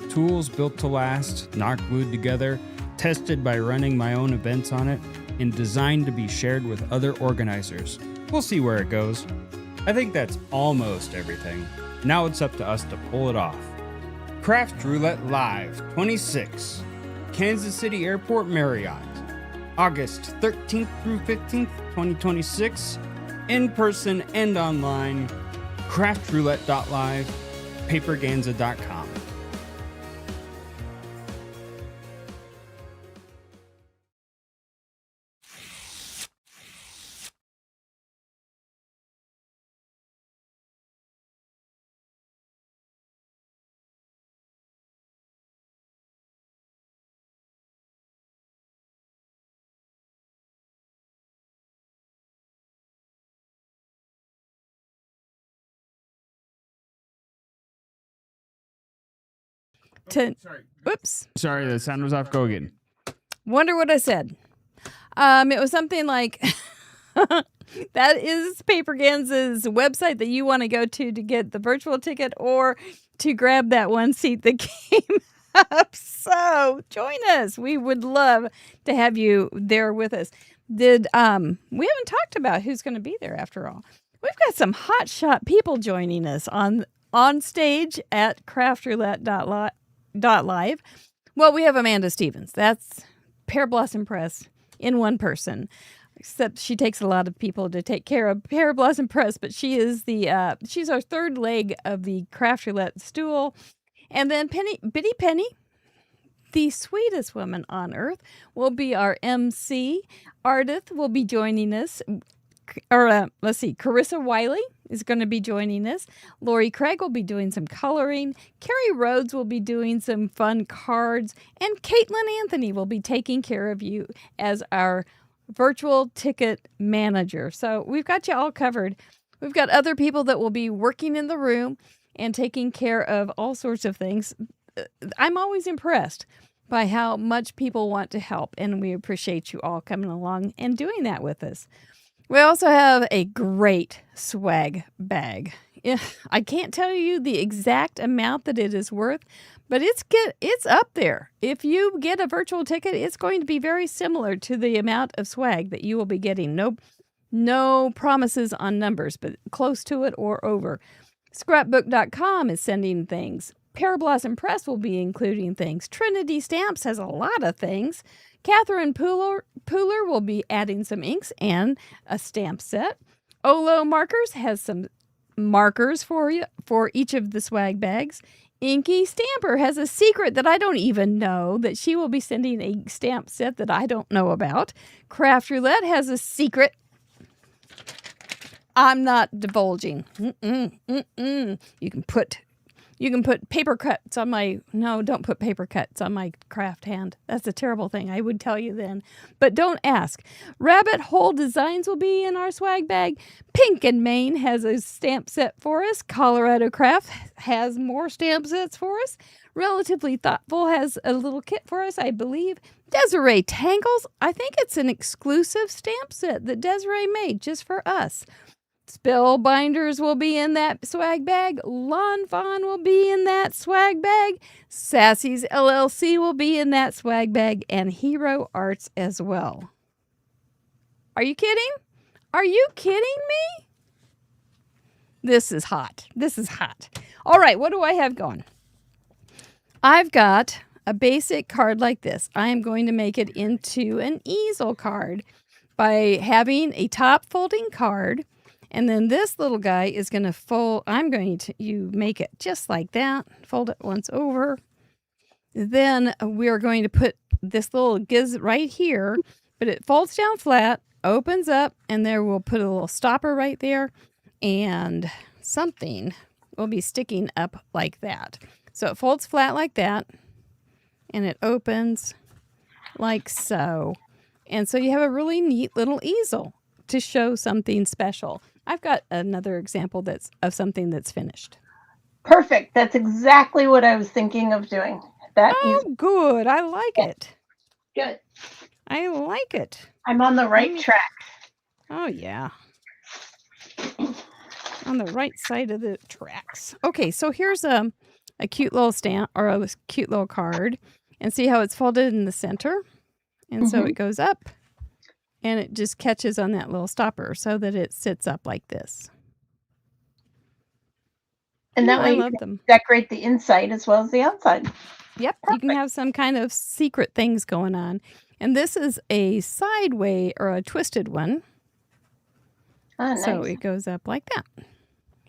Tools built to last, not glued together, tested by running my own events on it, and designed to be shared with other organizers. We'll see where it goes. I think that's almost everything. Now it's up to us to pull it off. Craft Roulette Live 26, Kansas City Airport Marriott, August 13th through 15th, 2026, in person and online, craftroulette.live, paperganza.com. Whoops. Sorry, the sound was off. Go again. Wonder what I said. It was something like that is Paperganza's website that you want to go to get the virtual ticket or to grab that 1 seat that came up. So join us. We would love to have you there with us. We haven't talked about who's going to be there after all. We've got some hotshot people joining us on stage at craftroulette.live. Well, we have Amanda Stevens. That's Pear Blossom Press in one person. Except she takes a lot of people to take care of Pear Blossom Press, but she is she's our 3rd leg of the Craft Roulette stool. And then Biddy Penny, the sweetest woman on earth, will be our MC. Ardith will be joining us. Carissa Wiley is going to be joining us. Lori Craig will be doing some coloring. Carrie Rhodes will be doing some fun cards. And Caitlin Anthony will be taking care of you as our virtual ticket manager. So we've got you all covered. We've got other people that will be working in the room and taking care of all sorts of things. I'm always impressed by how much people want to help, and we appreciate you all coming along and doing that with us. We also have a great swag bag Yeah, I can't tell you the exact amount that it is worth, but it's up there. If you get a virtual ticket, it's going to be very similar to the amount of swag that you will be getting. No promises on numbers, but close to it or over. Scrapbook.com is sending things. Parablossom Press will be including things. Trinity Stamps has a lot of things. Catherine Pooler will be adding some inks and a stamp set. Olo Markers has some markers for you for each of the swag bags. Inky Stamper has a secret that I don't even know, that she will be sending a stamp set that I don't know about. Craft Roulette has a secret I'm not divulging. You can put paper cuts on don't put paper cuts on my craft hand. That's a terrible thing. I would tell you then. But don't ask. Rabbit Hole Designs will be in our swag bag. Pink and Maine has a stamp set for us. Colorado Craft has more stamp sets for us. Relatively Thoughtful has a little kit for us, I believe. Desiree Tangles, I think it's an exclusive stamp set that Desiree made just for us. Spellbinders will be in that swag bag. Lon Fawn will be in that swag bag. Sassy's LLC will be in that swag bag. And Hero Arts as well. Are you kidding? Are you kidding me? This is hot. All right, what do I have going? I've got a basic card like this. I am going to make it into an easel card by having a top folding card. And then this little guy is going to fold. You make it just like that. Fold it once over. Then we are going to put this little giz right here, but it folds down flat, opens up, and there we'll put a little stopper right there, and something will be sticking up like that. So it folds flat like that, and it opens like so. And so you have a really neat little easel to show something special. I've got another example of something that's finished. Perfect. That's exactly what I was thinking of doing. Good. I like it. Good. I like it. I'm on the right track. Oh, yeah. On the right side of the tracks. Okay, so here's a cute little stamp or a cute little card. And see how it's folded in the center? And so it goes up. And it just catches on that little stopper so that it sits up like this. And that way you can decorate the inside as well as the outside. Yep, perfect. You can have some kind of secret things going on. And this is a sideway or a twisted one. Oh, nice. So it goes up like that.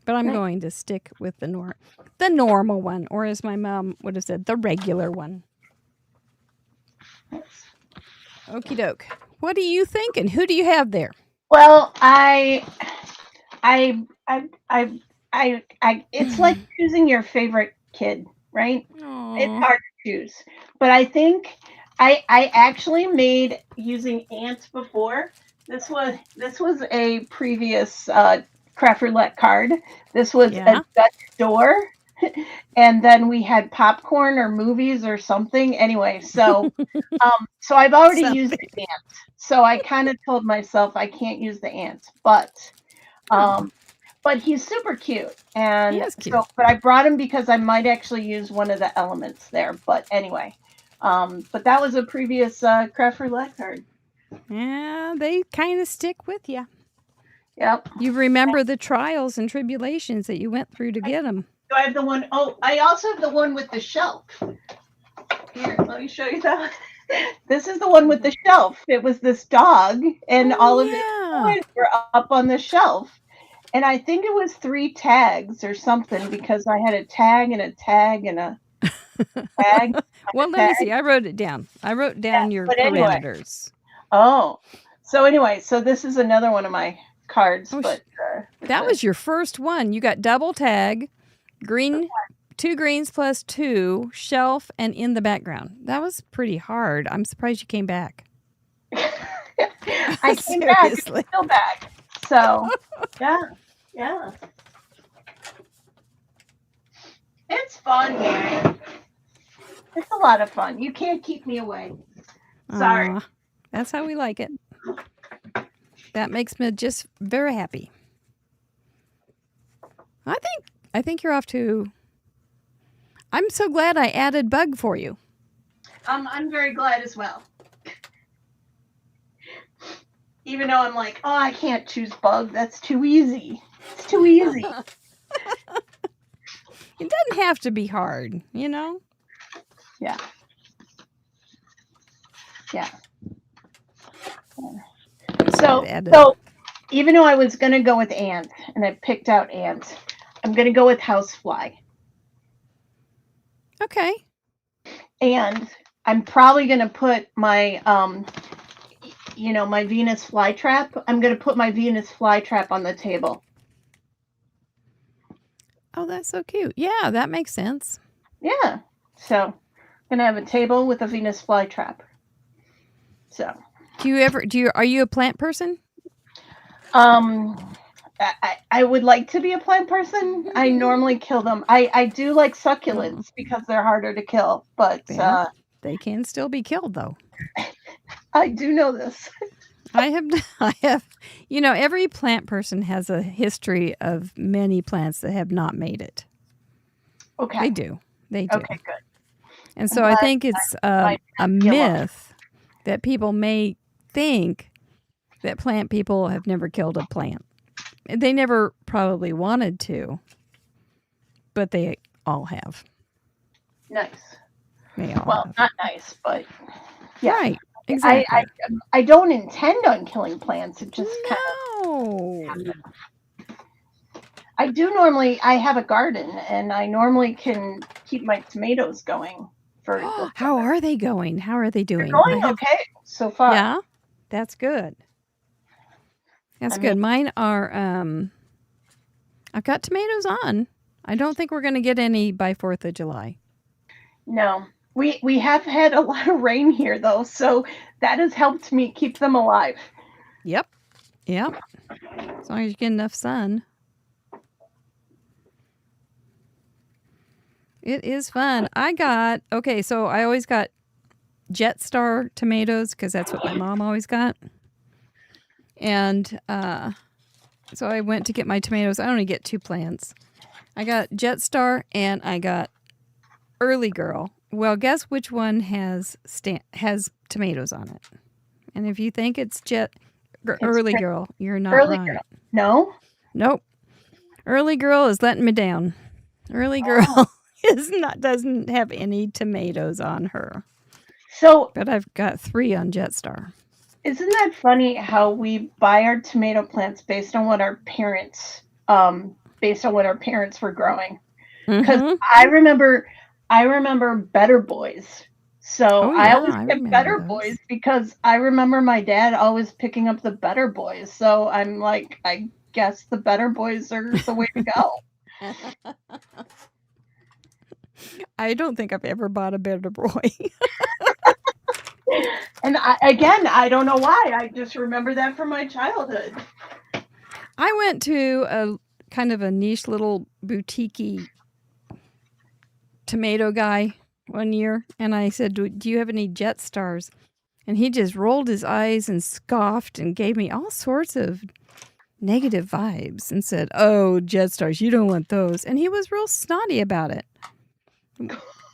But I'm going to stick with the normal one, or as my mom would have said, the regular one. Nice. Okie doke. What are you thinking? Who do you have there? Well, it's like choosing your favorite kid, right? Aww. It's hard to choose, but I think I actually made using ants before. This was a previous Craft Roulette card. This was a Dutch door. And then we had popcorn or movies or something. Anyway, so I've already used the ants. So I kind of told myself I can't use the ants, but he's super cute. And he is cute. But I brought him because I might actually use one of the elements there. But anyway, but that was a previous Craft Roulette card. Yeah, they kind of stick with you. Yep. You remember the trials and tribulations that you went through to get them. I have the one. Oh, I also have the one with the shelf. Here, let me show you that. This is the one with the shelf. It was this dog, and all of his toys were up on the shelf. And I think it was 3 tags or something because I had a tag and a tag and a tag. Well, let me see. I wrote it down. I wrote down your parameters. Oh, so anyway, so this is another one of my cards. That was your first one. You got double tag. Green, 2 greens plus 2, shelf, and in the background. That was pretty hard. I'm surprised you came back. I came back. I'm still back. So, yeah. It's fun, man. It's a lot of fun. You can't keep me away. Sorry. That's how we like it. That makes me just very happy. I think you're off to. I'm so glad I added bug for you. I'm very glad as well. Even though I'm like, oh, I can't choose bug. That's too easy. It's too easy. It doesn't have to be hard, you know? Yeah. So even though I was going to go with ants, and I picked out ants, I'm going to go with housefly. Okay. And I'm probably going to put my, my Venus flytrap. I'm going to put my Venus flytrap on the table. Oh, that's so cute. Yeah, that makes sense. Yeah. So I'm going to have a table with a Venus flytrap. So. Are you a plant person? I would like to be a plant person. I normally kill them. I do like succulents because they're harder to kill, but they can still be killed though. I do know this. I have, every plant person has a history of many plants that have not made it. Okay. They do. Okay, good. And so I think it's a myth that people may think that plant people have never killed a plant. They never probably wanted to, but they all have. Nice. They all have. Not nice, but yeah. Right. Exactly. I don't intend on killing plants. It just kind of. I do normally. I have a garden, and I normally can keep my tomatoes going. How are they going? How are they doing? They're going okay so far. Yeah, that's good. That's good. Mine are. I've got tomatoes on. I don't think we're going to get any by 4th of July. No. We have had a lot of rain here, though, so that has helped me keep them alive. Yep. As long as you get enough sun. It is fun. So I always got Jetstar tomatoes because that's what my mom always got. And so I went to get my tomatoes. I only get 2 plants. I got Jetstar and I got Early Girl. Well, guess which one has tomatoes on it? And if you think it's Early Girl, you're not Early right. Girl. No? Nope. Early Girl is letting me down. Early Girl doesn't have any tomatoes on her. But I've got 3 on Jetstar. Isn't that funny how we buy our tomato plants based on what our parents were growing? Because I remember Better Boys. So I always get Better Boys because I remember my dad always picking up the Better Boys. So I'm like, I guess the Better Boys are the way to go. I don't think I've ever bought a Better Boy. And I don't know why. I just remember that from my childhood. I went to a kind of a niche little boutique-y tomato guy one year, and I said, do you have any Jetstars? And he just rolled his eyes and scoffed and gave me all sorts of negative vibes and said, oh, Jetstars, you don't want those. And he was real snotty about it.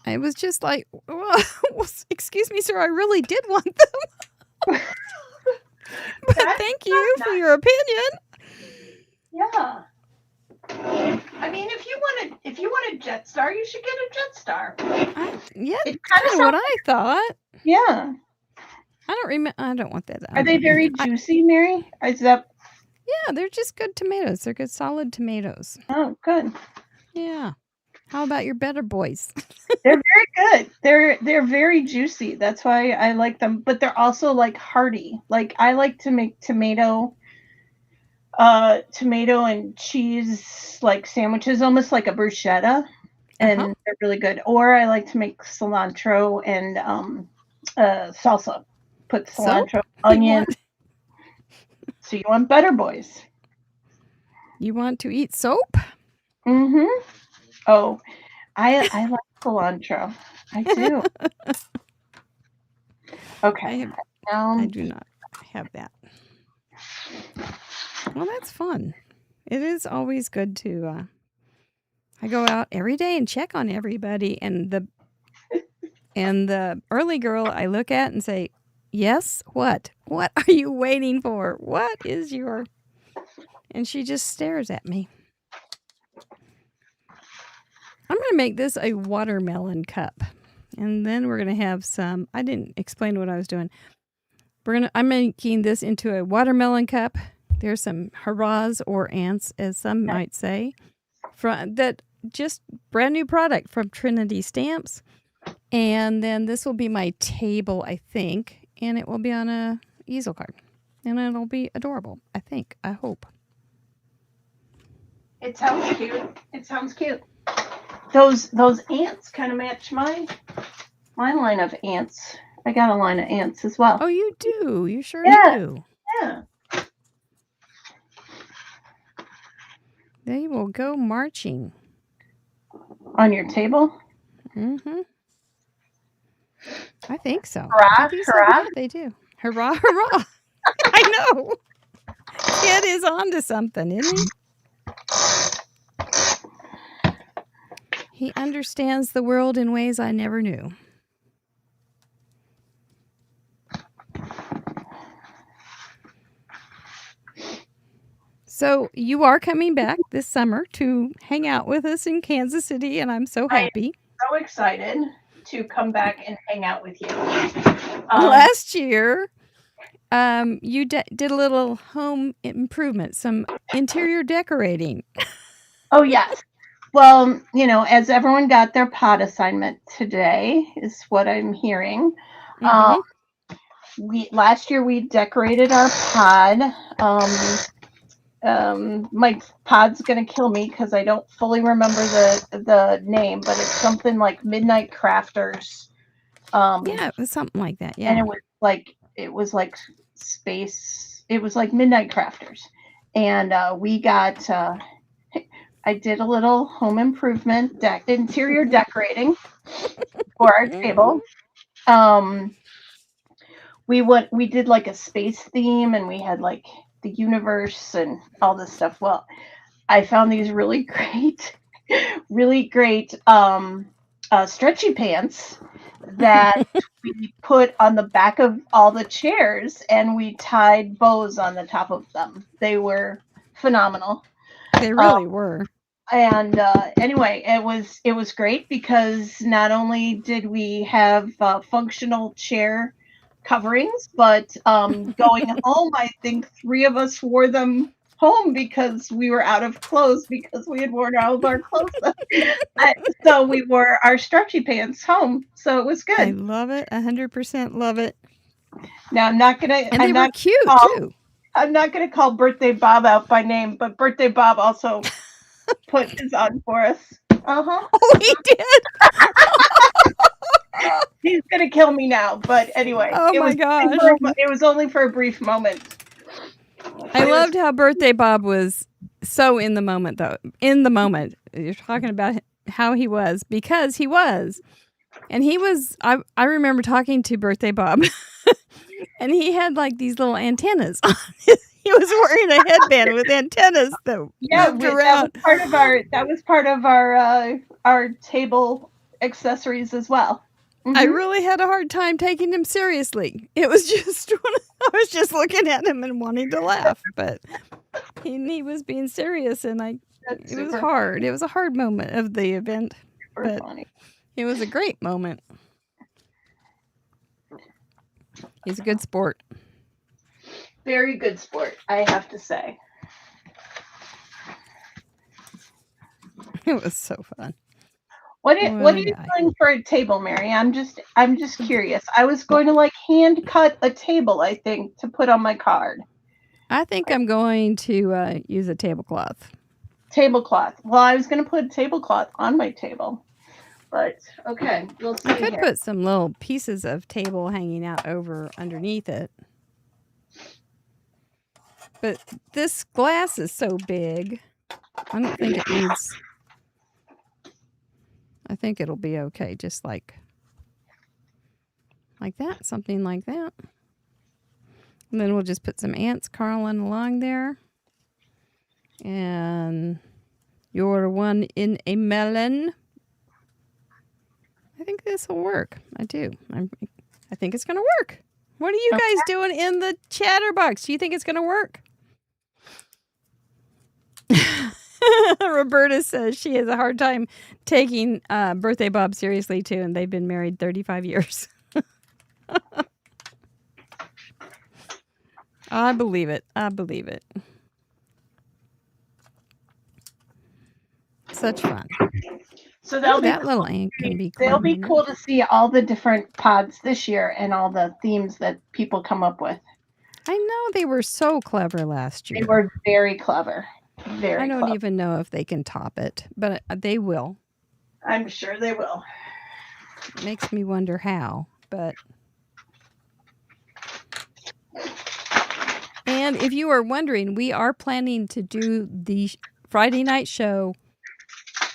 I was just like, well, excuse me, sir, I really did want them. But thank you for your opinion. Yeah. I mean, if you want a Jetstar, you should get a Jetstar. It's kind of what I thought. Yeah. I don't want that. Are they very juicy, Mary? Yeah, they're just good tomatoes. They're good, solid tomatoes. Oh, good. Yeah. How about your Better Boys? They're very good. They're very juicy. That's why I like them. But they're also like hearty. Like I like to make tomato and cheese like sandwiches, almost like a bruschetta, and they're really good. Or I like to make cilantro and salsa. Put cilantro, onion. So you want Better Boys? You want to eat soap? Mm-hmm. Oh, I like cilantro. I do. Okay. I do not have that. Well, that's fun. It is always good to I go out every day and check on everybody, and the early girl I look at and say, "Yes, what? What are you waiting for? What is your?" And she just stares at me. I'm going to make this a watermelon cup, and then we're going to have some. I didn't explain what I was doing. I'm making this into a watermelon cup. There's some hurrahs or ants, as some might say, that just brand new product from Trinity Stamps. And then this will be my table, I think, and it will be on a easel card, and it'll be adorable. I think. I hope. It sounds cute. It sounds cute. Those ants kind of match my line of ants. I got a line of ants as well. Oh, you do? You sure do. Yeah. They will go marching. On your table? Mm-hmm. I think so. Hurrah, hurrah. They do. Hurrah, hurrah. I know. Kid is onto something, isn't he? He understands the world in ways I never knew. So you are coming back this summer to hang out with us in Kansas City, and I'm so happy. I'm so excited to come back and hang out with you. Last year, you did a little home improvement, some interior decorating. Oh, yes. Well, as everyone got their pod assignment today, is what I'm hearing. Mm-hmm. Last year we decorated our pod. My pod's gonna kill me because I don't fully remember the name, but it's something like Midnight Crafters. Yeah, it was something like that. Yeah, and it was like space. It was like Midnight Crafters, and we got. I did a little home improvement interior decorating for our table. We did like a space theme, and we had like the universe and all this stuff. Well, I found these really great stretchy pants that we put on the back of all the chairs, and we tied bows on the top of them. They were phenomenal. They really were. And anyway, it was great because not only did we have functional chair coverings, but going home, I think 3 of us wore them home because we were out of clothes because we had worn all of our clothes. So we wore our stretchy pants home. So it was good. I love it. 100% love it. Now I'm not gonna. And they were cute too. I'm not gonna call Birthday Bob out by name, but Birthday Bob also put his on for us. Oh, he did. He's gonna kill me now, but anyway. Oh my gosh! It was only for a brief moment. I loved how Birthday Bob was so in the moment, though. In the moment, you're talking about how he was, because he was, and he was. I remember talking to Birthday Bob, and he had like these little antennas on his. He was wearing a headband with antennas that moved around. That was part of our table accessories as well. Mm-hmm. I really had a hard time taking him seriously. It was just I was just looking at him and wanting to laugh, but he was being serious, and it was hard. It was a hard moment of the event, but it was a great moment. He's a good sport. Very good sport, I have to say. It was so fun. What are you doing for a table, Mary? I'm just curious. I was going to hand cut a table, I think, to put on my card. I think I'm going to use a tablecloth. Tablecloth. Well, I was going to put a tablecloth on my table, but okay, we'll see. I could put some little pieces of table hanging out over underneath it. But this glass is so big, I don't think it needs... I think it'll be okay, just like that, something like that. And then we'll just put some ants crawling along there. And You're one in a melon. I think this will work. I do. I think it's going to work. What are you guys doing in the chatterbox? Do you think it's going to work? Roberta says she has a hard time taking Birthday Bob seriously, too, and they've been married 35 years. I believe it. I believe it. Such fun. So they'll be that little ant can be they'll be climbing cool to see all the different pods this year and all the themes that people come up with. I know they were so clever last year. They were very clever. Very I don't clever. even know if they can top it, but they will. I'm sure they will. It makes me wonder how, but... And if you are wondering, we are planning to do the Friday night show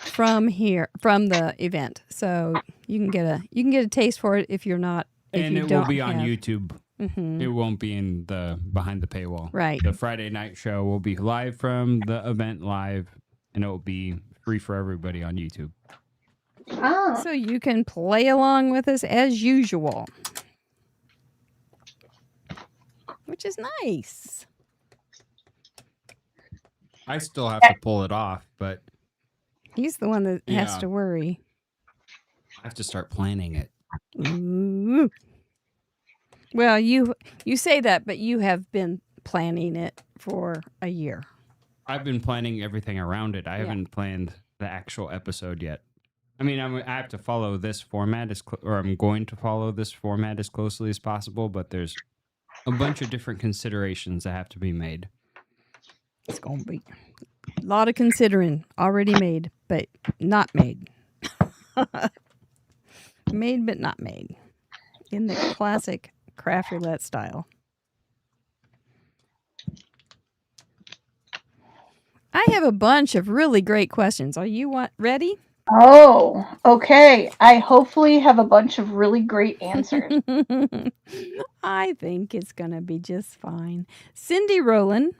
from the event, so you can get a taste for it if you're not. And it will be on YouTube. Mm-hmm. It won't be in the behind the paywall. Right. The Friday night show will be live from the event live, and it will be free for everybody on YouTube. Oh. So you can play along with us as usual, which is nice. I still have to pull it off, but he's the one that has to worry. I have to start planning it. Ooh. Well, you say that, but you have been planning it for a year. I've been planning everything around it. I haven't planned the actual episode yet. I mean, I have to follow this format I'm going to follow this format as closely as possible, but there's a bunch of different considerations that have to be made. It's going to be a lot of considering already made, but not made. Made, but not made. In the classic craft roulette style. I have a bunch of really great questions. Are you ready? Oh, okay. I hopefully have a bunch of really great answers. I think it's going to be just fine. Cindy Rowland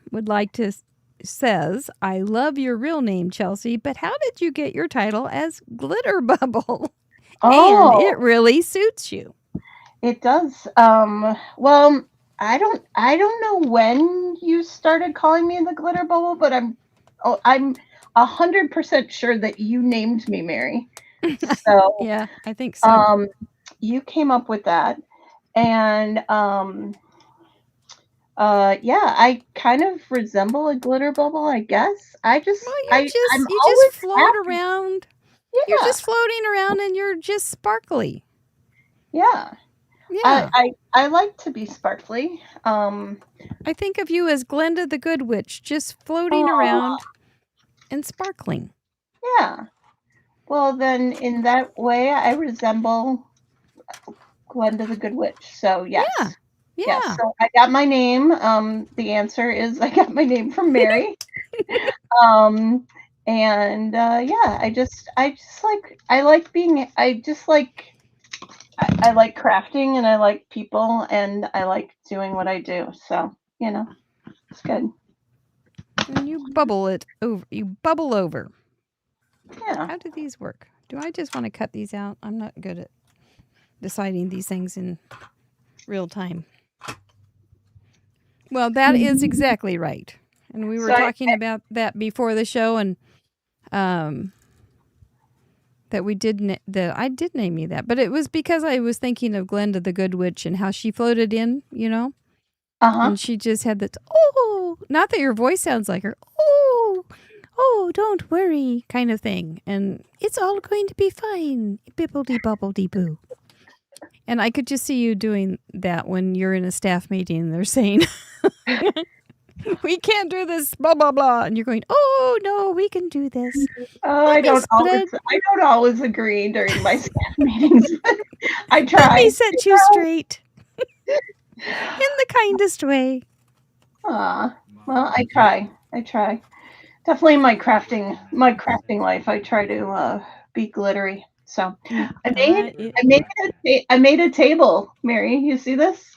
says, I love your real name, Chelsea, but how did you get your title as Glitter Bubble? Oh, And it really suits you. It does. Well, I don't know when you started calling me the Glitter Bubble, but I'm 100% sure that you named me Mary. So yeah, I think so. You came up with that, and I kind of resemble a glitter bubble, I guess. You just float around. Yeah. You're just floating around, and you're just sparkly. Yeah. Yeah. I like to be sparkly. I think of you as Glenda the Good Witch, just floating around and sparkling. Yeah. Well, then in that way, I resemble Glenda the Good Witch. So, yes. Yeah. Yes. So I got my name. The answer is I got my name from Mary. I like crafting, and I like people, and I like doing what I do. So, it's good. And you bubble over. Yeah. How do these work? Do I just want to cut these out? I'm not good at deciding these things in real time. Well, that is exactly right. And we were talking about that before the show, and that I did name you that, but it was because I was thinking of Glenda the Good Witch and how she floated in, and she just had that not that your voice sounds like her, don't worry kind of thing, and it's all going to be fine, bibbledy bubbledy boo. And I could just see you doing that when you're in a staff meeting and they're saying, we can't do this, blah, blah, blah. And you're going, oh, no, we can do this. Oh, I don't always agree during my staff meetings. I try. Let me set you straight in the kindest way. Well, I try. Definitely in my crafting life, I try to be glittery. So I made a table, Mary. You see this?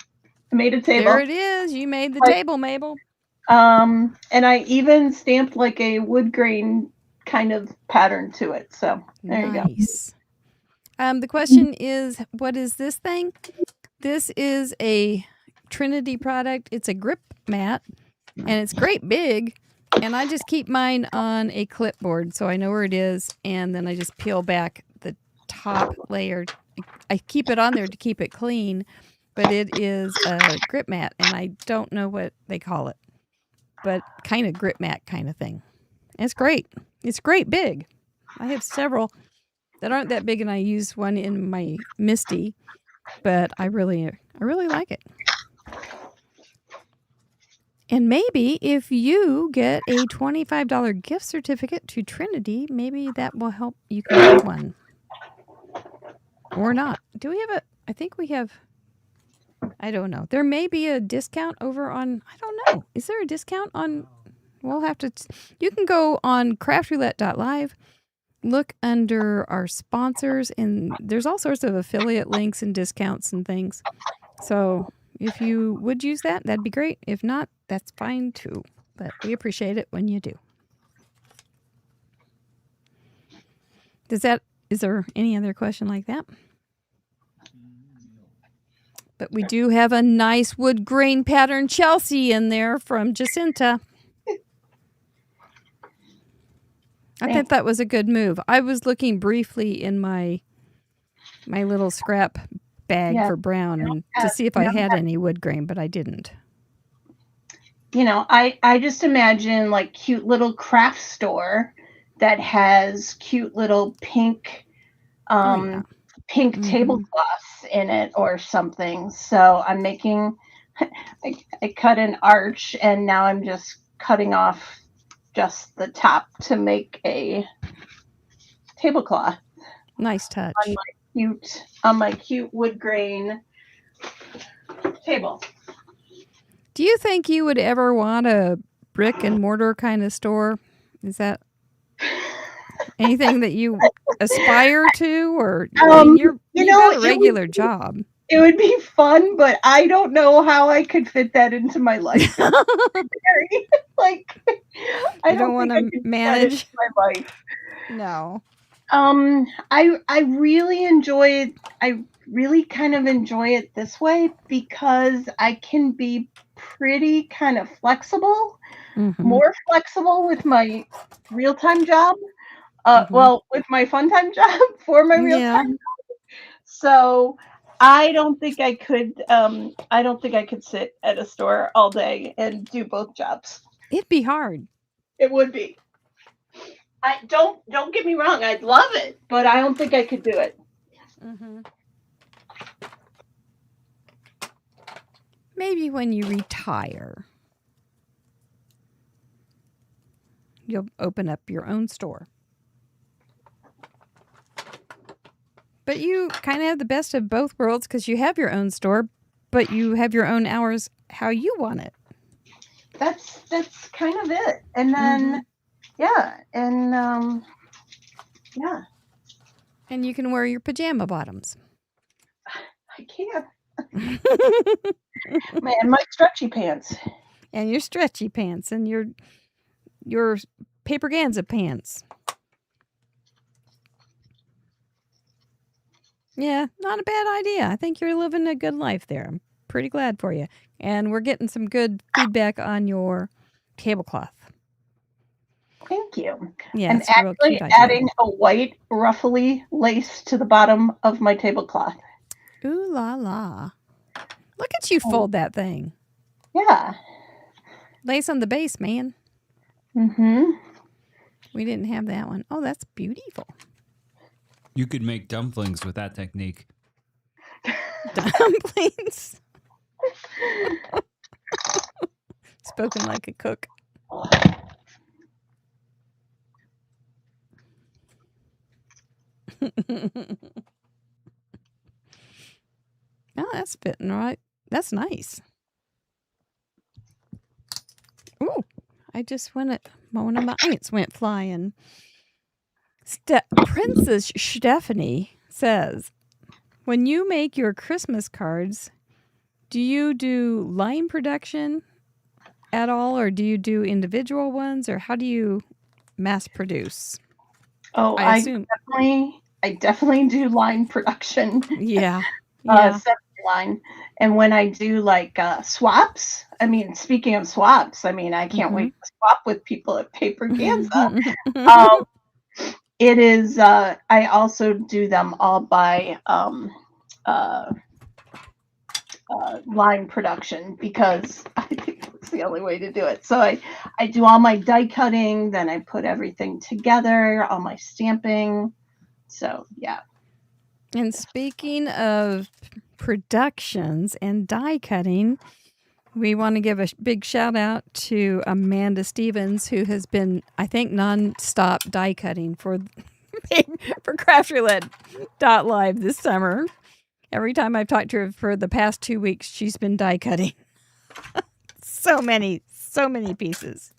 I made a table. There it is. You made the table, Mabel. And I even stamped like a wood grain kind of pattern to it. So there you go. Nice. The question is, what is this thing? This is a Trinity product. It's a grip mat, and it's great big. And I just keep mine on a clipboard so I know where it is, and then I just peel back the top layer. I keep it on there to keep it clean, but it is a grip mat, and I don't know what they call it, but kind of grip mat kind of thing. It's great. It's great big. I have several that aren't that big, and I use one in my Misty, but I really like it. And maybe if you get a $25 gift certificate to Trinity, maybe that will help you get one. Or not. Do we have I think we have, I don't know. There may be a discount over on, I don't know. Is there a discount on, we'll have to, you can go on craftroulette.live, look under our sponsors, and there's all sorts of affiliate links and discounts and things. So if you would use that, that'd be great. If not, that's fine too. But we appreciate it when you do. Is there any other question like that? But we do have a nice wood grain pattern Chelsea in there from Jacinta. I thought that was a good move. I was looking briefly in my little scrap bag for brown and to see if I had any wood grain, but I didn't. I just imagine like cute little craft store that has cute little pink tablecloths in it or something. So I'm making, I cut an arch, and now I'm just cutting off just the top to make a tablecloth. Nice touch. On my cute wood grain table. Do you think you would ever want a brick and mortar kind of store? Is that anything that you aspire to, or you got a regular job? It would be fun, but I don't know how I could fit that into my life. I don't want to manage my life. No. I really kind of enjoy it this way because I can be pretty kind of flexible, more flexible with my real-time job. Well, with my fun-time job for my real-time job. So I don't think I could. I don't think I could sit at a store all day and do both jobs. It'd be hard. It would be. I don't get me wrong. I'd love it, but I don't think I could do it. Maybe when you retire, you'll open up your own store. But you kind of have the best of both worlds because you have your own store, but you have your own hours how you want it. That's kind of it. And then, And you can wear your pajama bottoms. I can't. Man, my stretchy pants. And your stretchy pants and your paper ganza pants. Yeah, not a bad idea. I think you're living a good life there. I'm pretty glad for you. And we're getting some good feedback on your tablecloth. Thank you. Yeah, I'm actually adding a white ruffly lace to the bottom of my tablecloth. Ooh la la. Look at you fold that thing. Yeah. Lace on the base, man. We didn't have that one. Oh, that's beautiful. You could make dumplings with that technique. Dumplings? Spoken like a cook. Oh, that's fitting right. That's nice. Ooh, I just one of my ants went flying. Princess Stephanie says, when you make your Christmas cards, do you do line production at all, or do you do individual ones, or how do you mass produce? Oh, I assume. I definitely do line production. Yeah. Yeah. Assembly line. And when I do like swaps, I mean, speaking of swaps, I mean, I can't wait to swap with people at Paperganza. It is, I also do them all by uh, line production because I think that's the only way to do it. So I do all my die cutting, then I put everything together, all my stamping. So, yeah. And speaking of productions and die cutting, we want to give a big shout out to Amanda Stevens, who has been, I think, non-stop die cutting for CraftRoulette.live this summer. Every time I've talked to her for the past 2 weeks, she's been die cutting. So many pieces.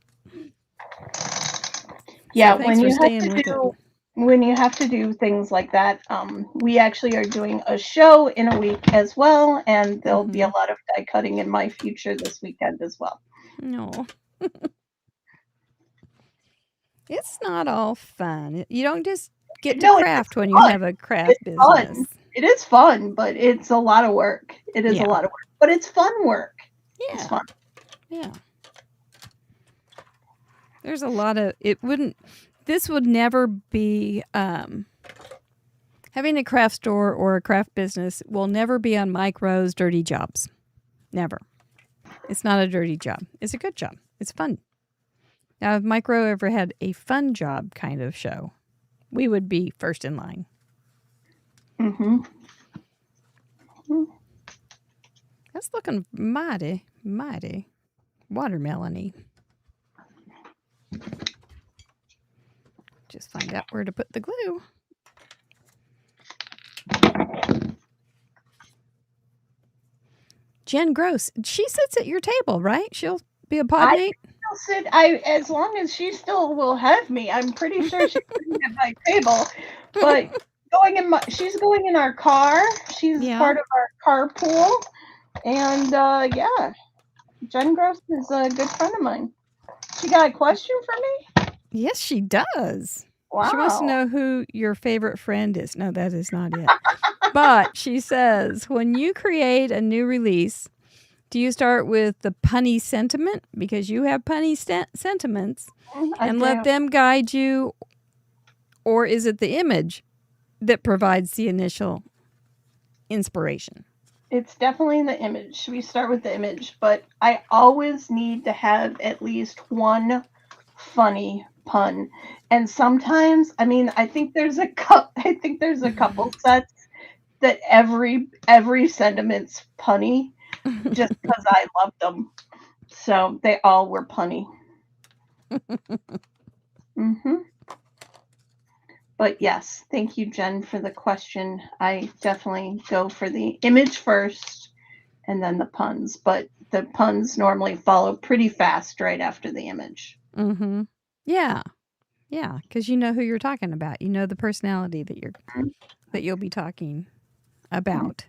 Yeah, So when you have to do things like that, we actually are doing a show in a week as well, and there'll be a lot of die cutting in my future this weekend as well. No. It's not all fun. You don't just get to craft when you have a craft business. Fun. It is fun, but it's a lot of work. It is a lot of work, but it's fun work. Yeah. It's fun. Yeah. There's a lot of, this would never be, having a craft store or a craft business will never be on Mike Rowe's dirty jobs. Never. It's not a dirty job. It's a good job. It's fun. Now, if Mike Rowe ever had a fun job kind of show, we would be first in line. That's looking mighty watermelon-y. Just find out where to put the glue. Jen Gross, she sits at your table, right? She'll be a podmate? As long as she still will have me, I'm pretty sure she's sitting at my table. But she's going in our car. She's part of our carpool. And yeah, Jen Gross is a good friend of mine. She got a question for me? Yes, she does. Wow. She wants to know who your favorite friend is. No, that is not it. But she says, when you create a new release, do you start with the punny sentiment, because you have punny sentiments, and let them guide you? Or is it the image that provides the initial inspiration? It's definitely the image. We start with the image, but I always need to have at least one funny pun. And sometimes, I mean, I think there's a couple sets that every sentiment's punny just because I love them. So they all were punny. But yes, thank you, Jen, for the question. I definitely go for the image first and then the puns, but the puns normally follow pretty fast right after the image. Yeah. Yeah, because you know who you're talking about. You know the personality that you'll be talking about.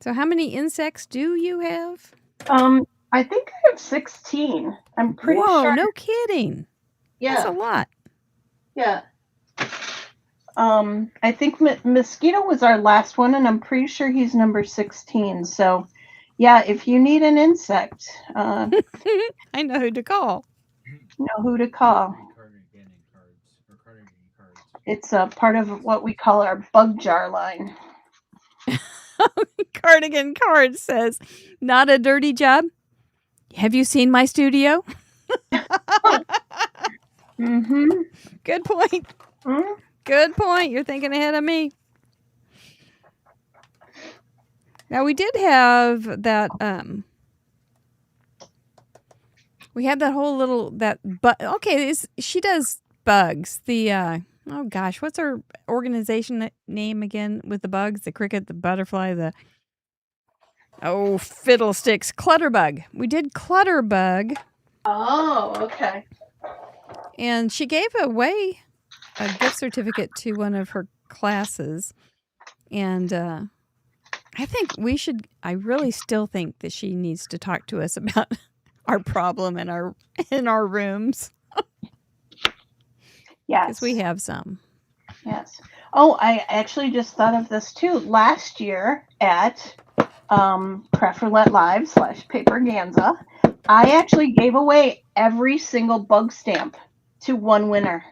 So how many insects do you have? I think I have 16. I'm pretty sure. Whoa, no kidding. Yeah. That's a lot. Yeah. I think Mosquito was our last one, and I'm pretty sure he's number 16. So, yeah, if you need an insect, I know who to call. It's a part of what we call our bug jar line. Cardigan Card says, not a dirty job. Have you seen my studio? Good point. Good point. You're thinking ahead of me. Now, we did have that, we had that whole little, she does bugs. The, oh gosh, what's her organization name again with the bugs? The cricket, the butterfly, fiddlesticks, Clutterbug. We did Clutterbug. Oh, okay. And she gave away a gift certificate to one of her classes. And I really still think that she needs to talk to us about our problem in our rooms. Yes. Because we have some. Yes. Oh, I actually just thought of this too. Last year at Craft Roulette Live / Paper Ganza, I actually gave away every single bug stamp to one winner.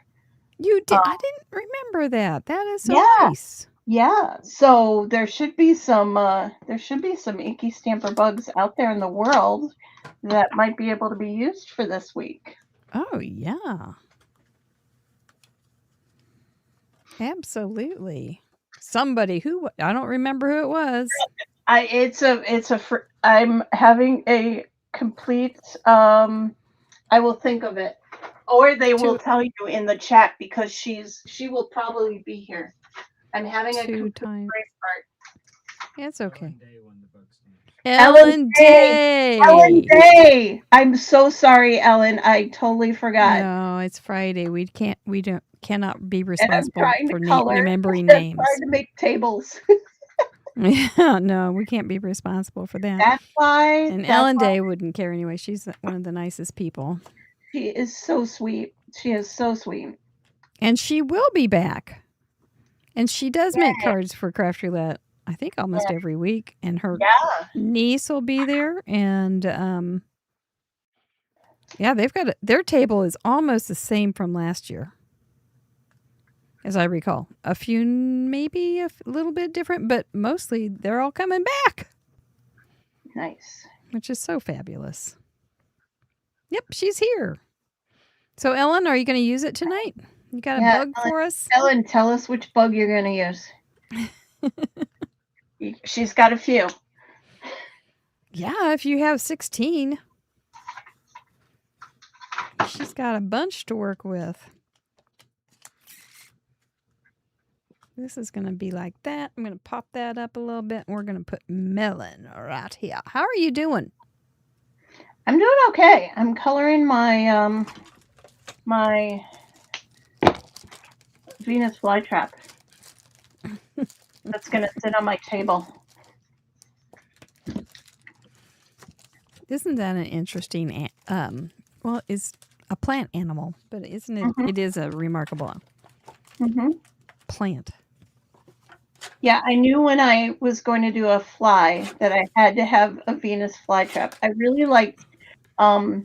You did. I didn't remember that. That is so Yeah. nice. Yeah. So there should be some Inky Stamper bugs out there in the world that might be able to be used for this week. Oh yeah. Absolutely. Somebody who I don't remember who it was. I'm having a complete I will think of it. Or they will tell you in the chat because she will probably be here. I'm having a complete brain fart. It's okay. Ellen Day. Ellen Day. I'm so sorry, Ellen. I totally forgot. No, it's Friday. We cannot be responsible for remembering names. names. Trying to make tables. Yeah, no, we can't be responsible for that. That's why. And Ellen Day wouldn't care anyway. She's one of the nicest people. She is so sweet. She is so sweet. And she will be back. And she does make cards for Craft Roulette, I think almost every week. And her niece will be there. And they've got their table is almost the same from last year, as I recall. A few, maybe a little bit different, but mostly they're all coming back. Nice. Which is so fabulous. Yep, she's here. So, Ellen, are you going to use it tonight? You got a bug for us? Ellen, tell us which bug you're going to use. She's got a few. Yeah, if you have 16. She's got a bunch to work with. This is going to be like that. I'm going to pop that up a little bit, and we're going to put melon right here. How are you doing? I'm doing okay. I'm coloring my my Venus flytrap. That's going to sit on my table. Isn't that an interesting, well, it's a plant animal, but isn't it, it is a remarkable plant. Yeah, I knew when I was going to do a fly that I had to have a Venus flytrap. I really liked a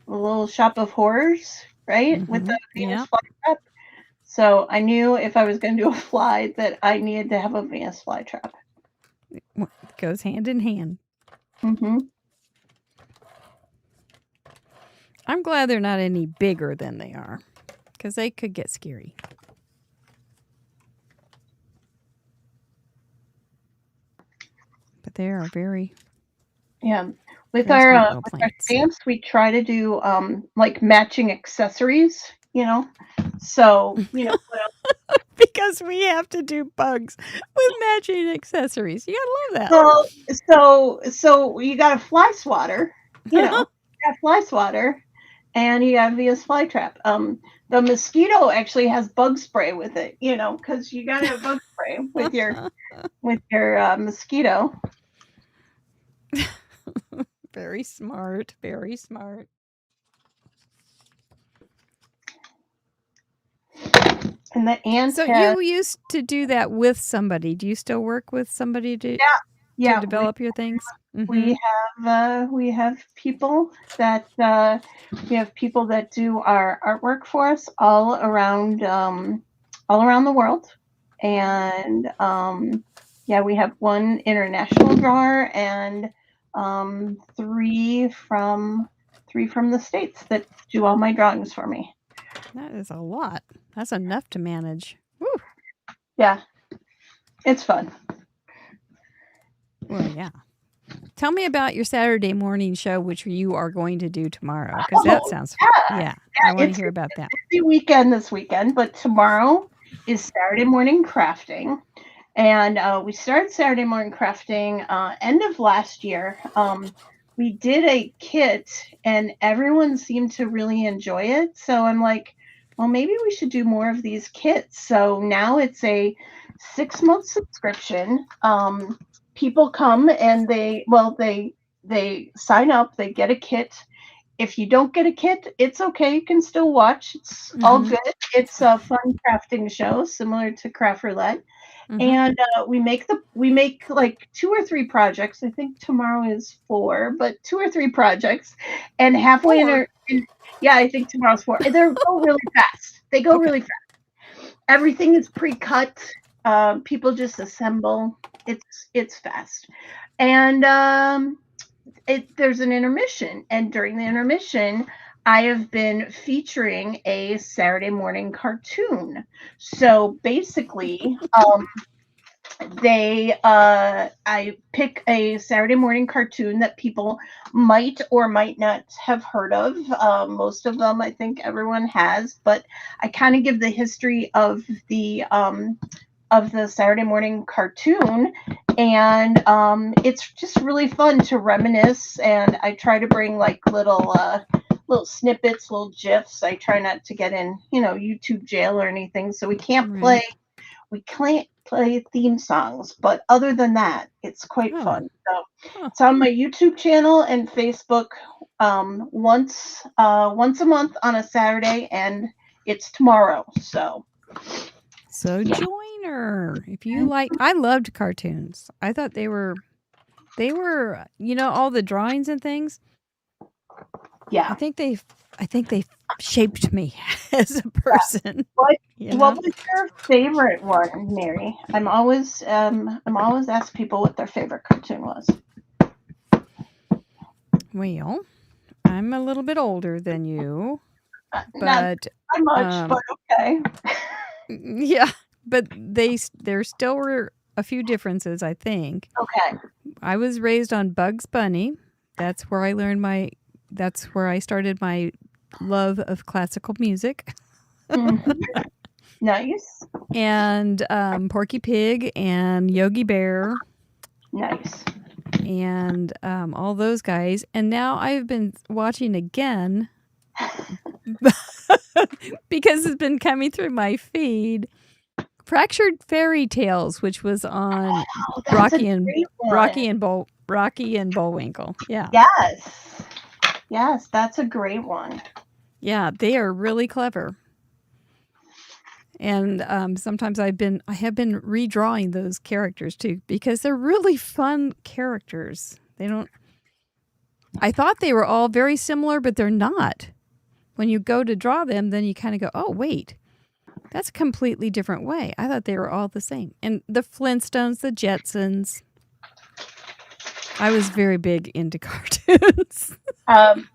little Shop of Horrors, right? With the Venus flytrap. So I knew if I was going to do a fly that I needed to have a Venus flytrap. It goes hand in hand. I'm glad they're not any bigger than they are, because they could get scary. But they are very... Yeah. With our stamps, we try to do like matching accessories, you know. So, you know, because we have to do bugs with matching accessories. You gotta love that. So you got a fly swatter, you know, you got fly swatter, and you have Venus flytrap. The mosquito actually has bug spray with it, you know, because you gotta have bug spray with your mosquito. Very smart. Very smart. And the ant. So you used to do that with somebody. Do you still work with somebody to develop your things? We have people that do our artwork for us all around the world, and we have one international drawer and three from the States that do all my drawings for me. That is a lot. That's enough to manage. Woo. Yeah, it's fun. Well, yeah. Tell me about your Saturday morning show, which you are going to do tomorrow, because that sounds fun. Yeah, I want to hear about that. It's a weekend this weekend, but tomorrow is Saturday morning crafting. And we started Saturday morning crafting end of last year. We did a kit, and everyone seemed to really enjoy it. So I'm like, well, maybe we should do more of these kits. So now it's a 6-month subscription. People come and they sign up, they get a kit, if you don't get a kit, it's okay. You can still watch. It's all good. It's a fun crafting show, similar to Craft Roulette. And we make like 2 or 3 projects. I think tomorrow is 4, but 2 or 3 projects. And halfway yeah, I think tomorrow's 4. They go really fast. They go really fast. Everything is pre-cut. People just assemble. It's fast. And there's an intermission, and during the intermission, I have been featuring a Saturday morning cartoon. So basically, I pick a Saturday morning cartoon that people might or might not have heard of. Most of them, I think everyone has, but I kind of give the history of the Saturday morning cartoon, and it's just really fun to reminisce. And I try to bring like little snippets, little gifs. I try not to get in, YouTube jail or anything, so we can't play theme songs, but other than that, it's quite fun. So it's on my YouTube channel and Facebook once a month on a Saturday, and it's tomorrow. So join her if you like. I loved cartoons. I thought they were all the drawings and things. Yeah, I think they shaped me as a person. What was your favorite one, Mary? I'm always asking people what their favorite cartoon was. Well, I'm a little bit older than you, not much, but okay. Yeah, but there still were a few differences, I think. Okay. I was raised on Bugs Bunny. That's where I started my love of classical music. Nice. And Porky Pig and Yogi Bear. Nice. And all those guys. And now I've been watching again because it's been coming through my feed. Fractured Fairy Tales, which was on Rocky and Bullwinkle. Yeah. Yes, that's a great one. Yeah, they are really clever. And sometimes I have been redrawing those characters too, because they're really fun characters. I thought they were all very similar, but they're not. When you go to draw them, then you kind of go, oh, wait, that's a completely different way. I thought they were all the same. And the Flintstones, the Jetsons. I was very big into cartoons.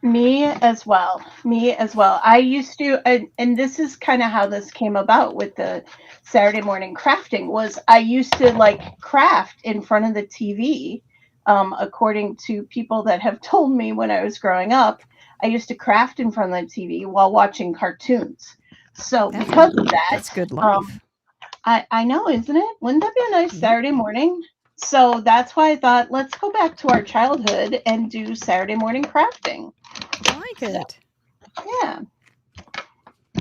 Me as well. I used to, and this is kind of how this came about with the Saturday morning crafting, was I used to like craft in front of the TV. According to people that have told me when I was growing up, I used to craft in front of the TV while watching cartoons. So because of that, that's good life. I know, isn't it? Wouldn't that be a nice Saturday morning? So that's why I thought, let's go back to our childhood and do Saturday morning crafting. I like it. Yeah.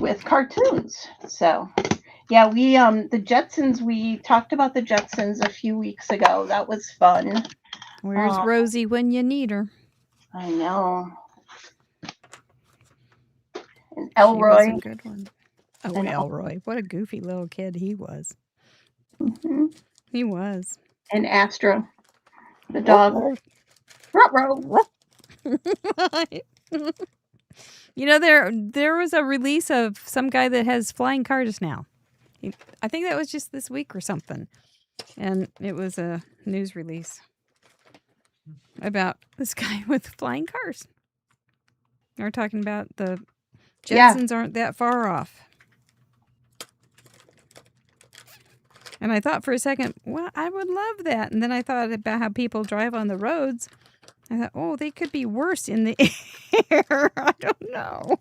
With cartoons. So, yeah, we the Jetsons, we talked about the Jetsons a few weeks ago. That was fun. Where's Rosie when you need her? I know. And Elroy. She was a good one. Oh, and Elroy. What a goofy little kid he was. Mm-hmm. He was. And Astro, the dog. Ruh-roh. There was a release of some guy that has flying cars now. I think that was just this week or something. And it was a news release about this guy with flying cars. We're talking about the Jetsons aren't that far off. And I thought for a second, well, I would love that. And then I thought about how people drive on the roads. I thought, oh, they could be worse in the air. I don't know.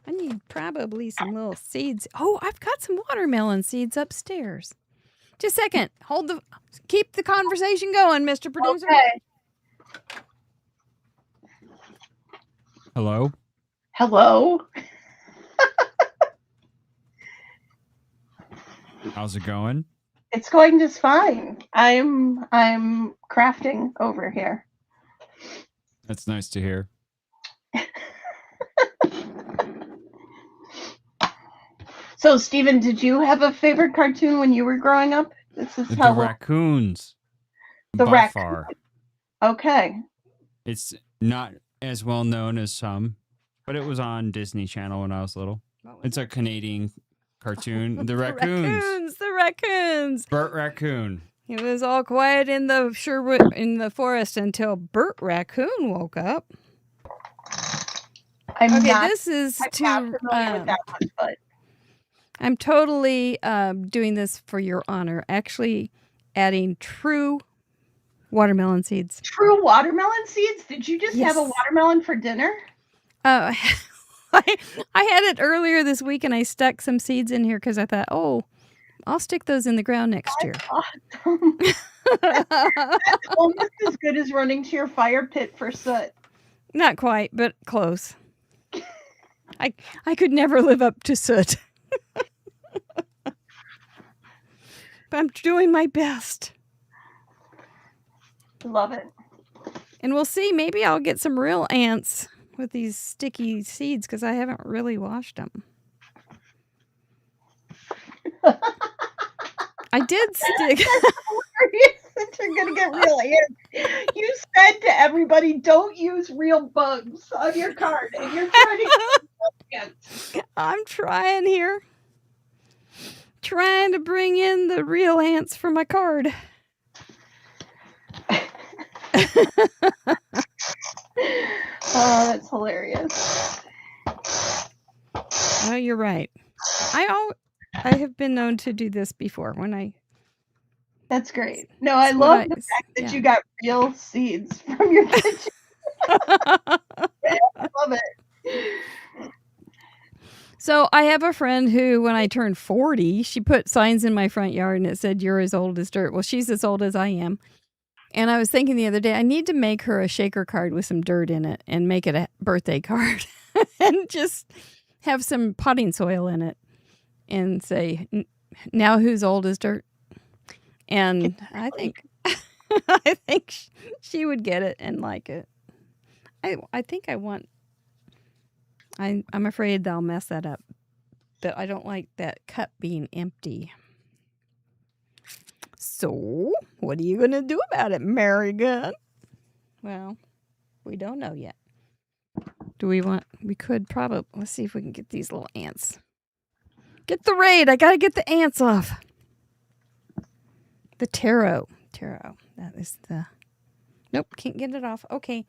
I need probably some little seeds. Oh, I've got some watermelon seeds upstairs. Just a second. Keep the conversation going, Mr. Producer. Okay. Hello? How's it going? It's going just fine. I'm crafting over here. That's nice to hear. So, Stephen, did you have a favorite cartoon when you were growing up? This is The how raccoons. The by raccoon. far. Okay. It's not as well known as some, but it was on Disney Channel when I was little. It's a Canadian cartoon. The raccoons. The raccoons. Bert Raccoon. It was all quiet in the forest until Bert Raccoon woke up. This is not familiar with that one, but I'm totally doing this for your honor. Actually, adding true watermelon seeds. True watermelon seeds? Did you just Yes. have a watermelon for dinner? I had it earlier this week, and I stuck some seeds in here because I thought, I'll stick those in the ground next year. Awesome. That's almost as good as running to your fire pit for soot. Not quite, but close. I could never live up to soot. But I'm doing my best. Love it. And we'll see. Maybe I'll get some real ants with these sticky seeds because I haven't really washed them. I did stick. You're going to get real ants. You said to everybody, don't use real bugs on your card. And you're trying to get ants. I'm trying here. Trying to bring in the real ants for my card. Oh, that's hilarious. Oh, you're right. I have been known to do this before when I. That's great. No, I love the fact that you got real seeds from your kitchen. I love it. So I have a friend who, when I turned 40, she put signs in my front yard and it said, "You're as old as dirt." Well, she's as old as I am. And I was thinking the other day, I need to make her a shaker card with some dirt in it and make it a birthday card and just have some potting soil in it and say, "Now who's old as dirt?" And I think she would get it and like it. I think I want. I'm afraid they'll mess that up, but I don't like that cup being empty. So, what are you going to do about it, Mary Gunn? Well, we don't know yet. We could probably, let's see if we can get these little ants. Get the raid. I got to get the ants off. The tarot. That is nope, can't get it off. Okay.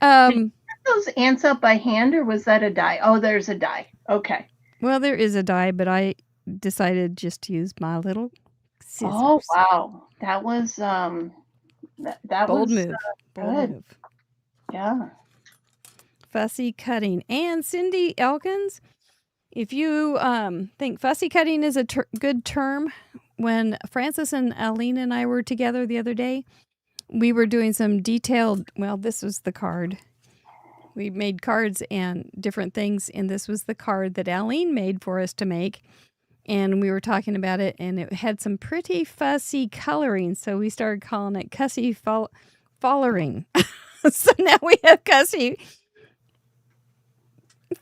Did you get those ants up by hand or was that a die? Oh, there's a die. Okay. Well, there is a die, but I decided just to use my little scissors. Oh, wow. That was that bold was move. Bold move. Yeah. Fussy cutting. And Cindy Elkins, if you think fussy cutting is a good term, when Francis and Aline and I were together the other day, we were doing some detailed, this was the card. We made cards and different things, and this was the card that Aline made for us to make. And we were talking about it, and it had some pretty fussy coloring, so we started calling it cussy follering. So now we have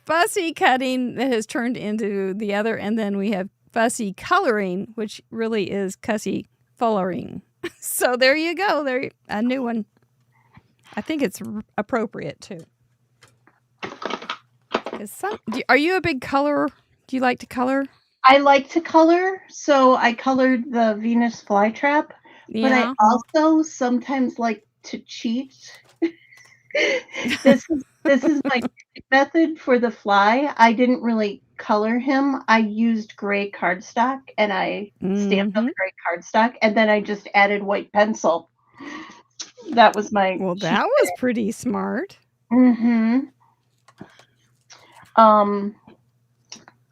fussy cutting that has turned into the other, and then we have fussy coloring, which really is cussy following. So there you go. There, a new one. I think it's appropriate too. Are you a big colorer? Do you like to color? I like to color, so I colored the Venus flytrap, but I also sometimes like to cheat. This is my method for the fly. I didn't really color him. I used gray cardstock and I stamped on the gray cardstock, and then I just added white pencil. That was my that was pretty smart. Mm-hmm.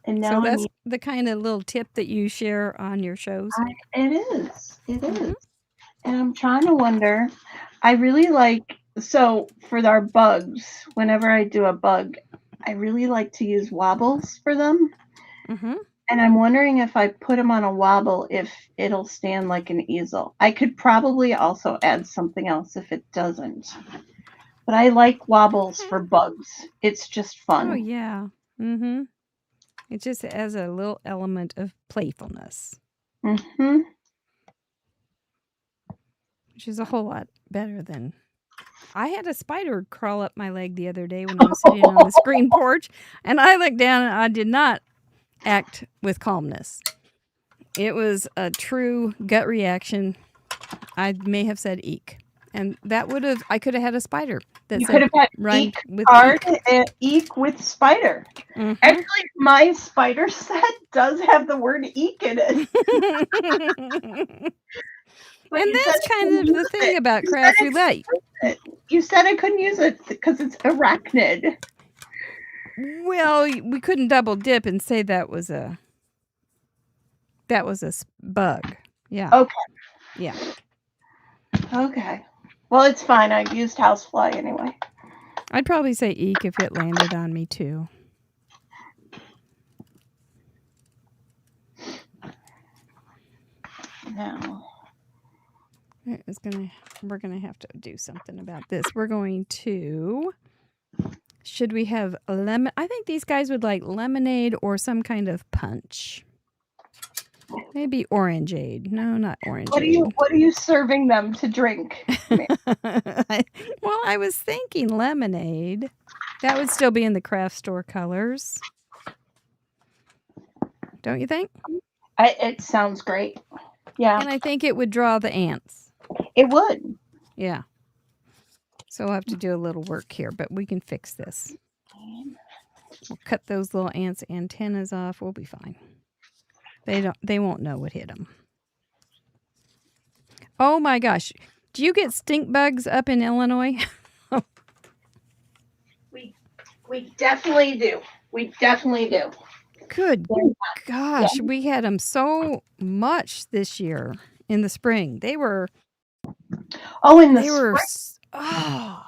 And now so that's the kind of little tip that you share on your shows. It is. And I'm trying to wonder. I really like, so for our bugs, whenever I do a bug, I really like to use wobbles for them. Mm-hmm. And I'm wondering if I put them on a wobble, if it'll stand like an easel. I could probably also add something else if it doesn't. But I like wobbles for bugs. It's just fun. Oh, yeah. Mm-hmm. It just has a little element of playfulness, Mm-hmm. which is a whole lot better than... I had a spider crawl up my leg the other day when I was sitting on the screen porch, and I looked down and I did not act with calmness. It was a true gut reaction. I may have said eek. And I could have had a spider that You said could have had rhymed eek with card eek. and eek with spider. Mhm. Actually, my spider set does have the word eek in it. But And you that's said I kind couldn't of the use thing it. about You said craft I roulette. couldn't use it. You said I couldn't use it because it's arachnid. Well, we couldn't double dip and say that was a bug. Yeah. Okay. Yeah. Okay. Well, it's fine. I used housefly anyway. I'd probably say eek if it landed on me too. No. We're gonna have to do something about this. We're going to... Should we have lemon? I think these guys would like lemonade or some kind of punch. Maybe orangeade. No, not orangeade. What are you serving them to drink? Well, I was thinking lemonade. That would still be in the craft store colors. Don't you think? It sounds great. Yeah, And I think it would draw the ants. it would. Yeah. So we'll have to do a little work here, but we can fix this. We'll cut those little ants' antennas off. We'll be fine. They won't know what hit them. Oh my gosh. Do you get stink bugs up in Illinois? We definitely do. We definitely do. Good gosh. We had them so much this year in the spring. They were... Oh, in the They were... spring. Oh.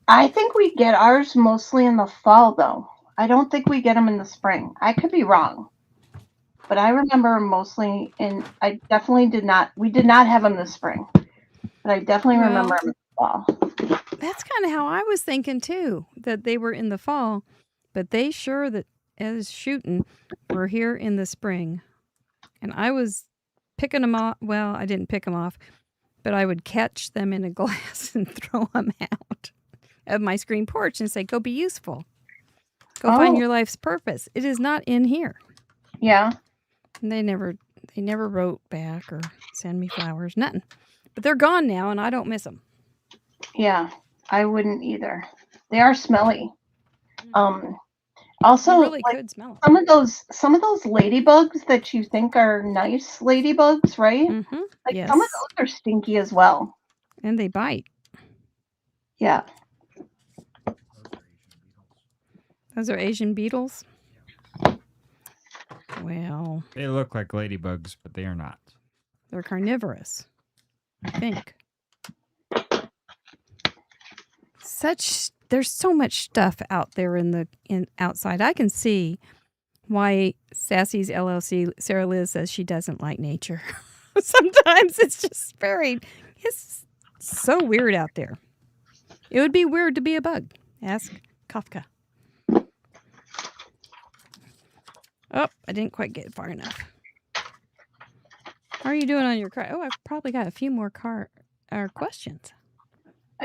I think we get ours mostly in the fall, though. I don't think we get them in the spring. I could be wrong. But I remember mostly I definitely did not... We did not have them this spring. But I definitely remember them in the fall. That's kind of how I was thinking, too, that they were in the fall. But they sure that as shooting were here in the spring. And I was picking them off. Well, I didn't pick them off. But I would catch them in a glass and throw them out of my screen porch and say, go be useful. Go find your life's purpose. It is not in here. Yeah. And they never wrote back or send me flowers, nothing. But they're gone now, and I don't miss them. Yeah, I wouldn't either. They are smelly. Also, You really like, could smell some of those ladybugs that you think are nice ladybugs, right? them. Mm-hmm. Like Yes. some of those are stinky as well. And they bite. Yeah. Those are Asian beetles? Well, They look like ladybugs, but they are not. they're carnivorous, I think. There's so much stuff out there in outside. I can see why Sassy's LLC, Sarah Liz, says she doesn't like nature. Sometimes it's just it's so weird out there. It would be weird to be a bug. Ask Kafka. Oh, I didn't quite get far enough. How are you doing on your car? Oh, I've probably got a few more questions.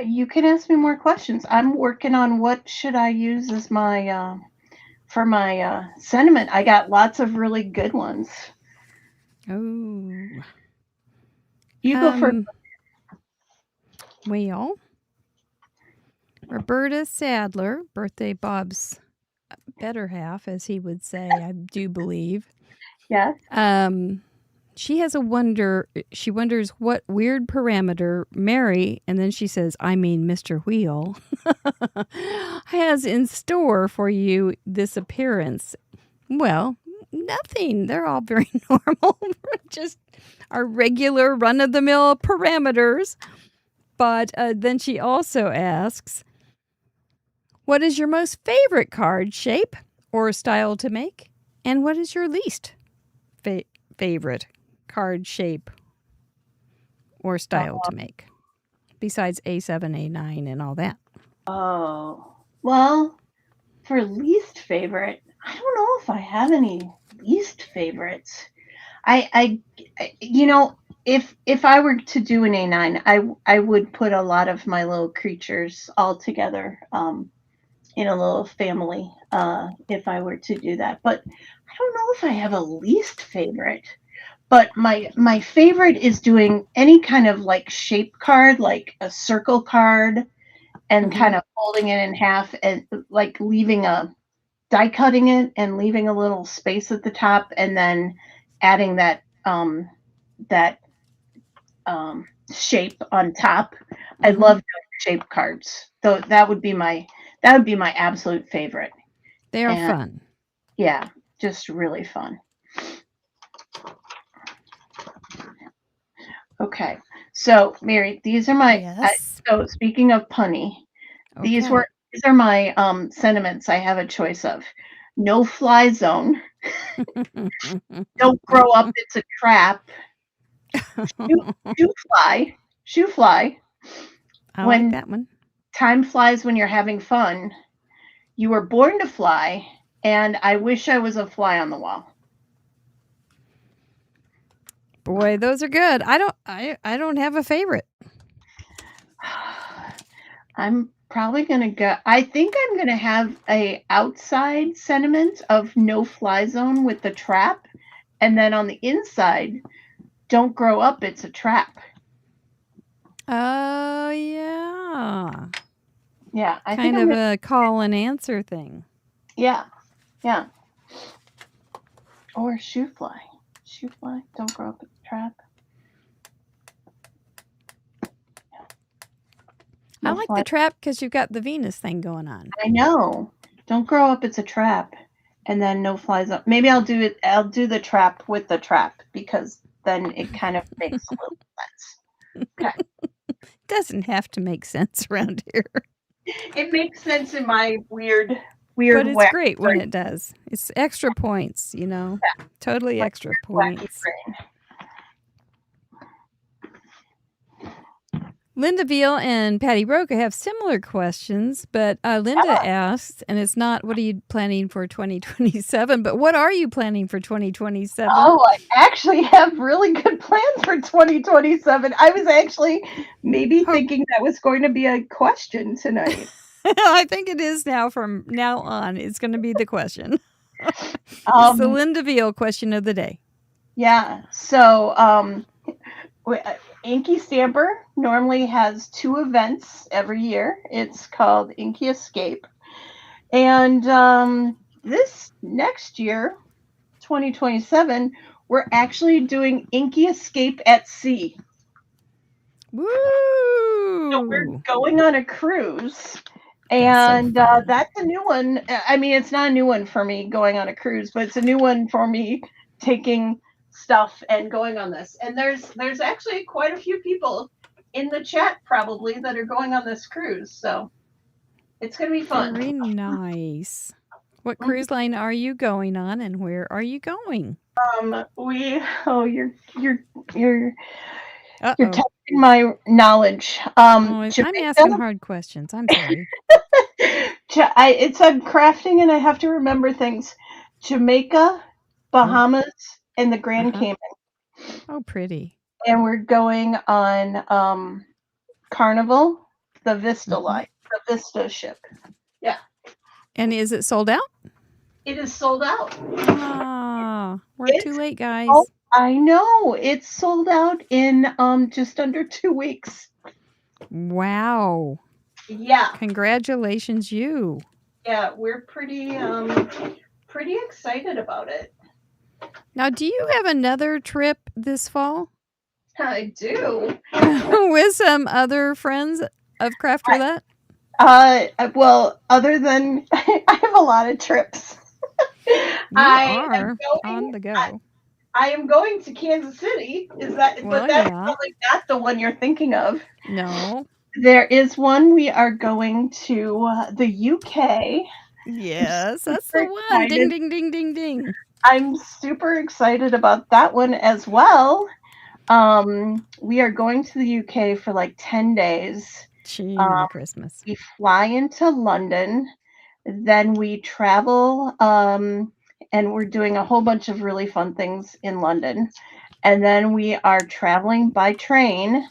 You can ask me more questions. I'm working on what should I use as my for my sentiment. I got lots of really good ones. Oh. You go first. Well, Roberta Sadler, birthday Bob's better half, as he would say, I do believe. Yes. She has she wonders what weird parameter Mary, and then she says, I mean Mr. Wheel, has in store for you this appearance. Well, nothing. They're all very normal. Just our regular run-of-the-mill parameters. But then she also asks, what is your most favorite card shape or style to make? And what is your least favorite card shape or style to make, besides A7, A9, and all that? Oh, well, for least favorite, I don't know if I have any least favorites. You know, if I were to do an A9, I would put a lot of my little creatures all together in a little family if I were to do that. But I don't know if I have a least favorite. But my favorite is doing any kind of like shape card, like a circle card, and kind of folding it in half and like leaving a die cutting it and leaving a little space at the top, and then adding that shape on top. I love doing shape cards. So that would be my absolute favorite. They are fun. Yeah, just really fun. Okay, so Mary, these are my. Yes. So speaking of punny, these are my sentiments. I have a choice of no fly zone. Don't grow up. It's a trap. Shoe fly. I like that one. Time flies when you're having fun. You were born to fly, and I wish I was a fly on the wall. Boy, those are good. I don't have a favorite. I'm probably gonna go. I think I'm gonna have a outside sentiment of no fly zone with the trap, and then on the inside, don't grow up. It's a trap. Oh yeah. Yeah, I kind think of a call and answer thing. Yeah. Or shoe fly. Shoe fly. Don't grow up. It's a trap. I like the trap because you've got the Venus thing going on. I know. Don't grow up. It's a trap. And then no flies up. Maybe I'll do it. I'll do the trap with the trap because then it kind of makes a little sense. Okay. Doesn't have to make sense around here. It makes sense in my weird but it's great when it does. It's extra points, you know. Yeah. Totally extra points. Linda Veal and Patty Roca have similar questions, but Linda asked, and it's not what are you planning for 2027, but what are you planning for 2027? Oh, I actually have really good plans for 2027. I was actually maybe thinking that was going to be a question tonight. I think it is now. From now on, it's going to be the question. It's the Linda Veal question of the day. Yeah. So, Inky Stamper normally has 2 events every year. It's called Inky Escape. And this next year, 2027, we're actually doing Inky Escape at Sea. Woo! So we're going on a cruise. And that's a new one. I mean, it's not a new one for me going on a cruise, but it's a new one for me taking stuff and going on this. And there's actually quite a few people in the chat probably that are going on this cruise. So it's going to be fun. Very nice. What cruise line are you going on and where are you going? You're testing my knowledge. I'm asking hard questions. I'm sorry. I'm crafting and I have to remember things. Jamaica, Bahamas, and the Grand Cayman. Oh, pretty. And we're going on Carnival, the Vista line, the Vista ship. Yeah. And is it sold out? It is sold out. Ah, we're too late, guys. Oh, I know. It's sold out in just under 2 weeks. Wow. Yeah. Congratulations, you. Yeah, we're pretty excited about it. Now, do you have another trip this fall? I do. With some other friends of Craft Roulette? Well, other than I have a lot of trips. I am on the go. I am going to Kansas City. Is that? Well, but that's probably not the one you're thinking of. No. There is one. We are going to the UK. Yes, that's the one. Ding, ding, ding, ding, ding. I'm super excited about that one as well. We are going to the UK for like 10 days. Gee, Um, many Christmas. we fly into London, then we travel, and we're doing a whole bunch of really fun things in London. And then we are traveling by train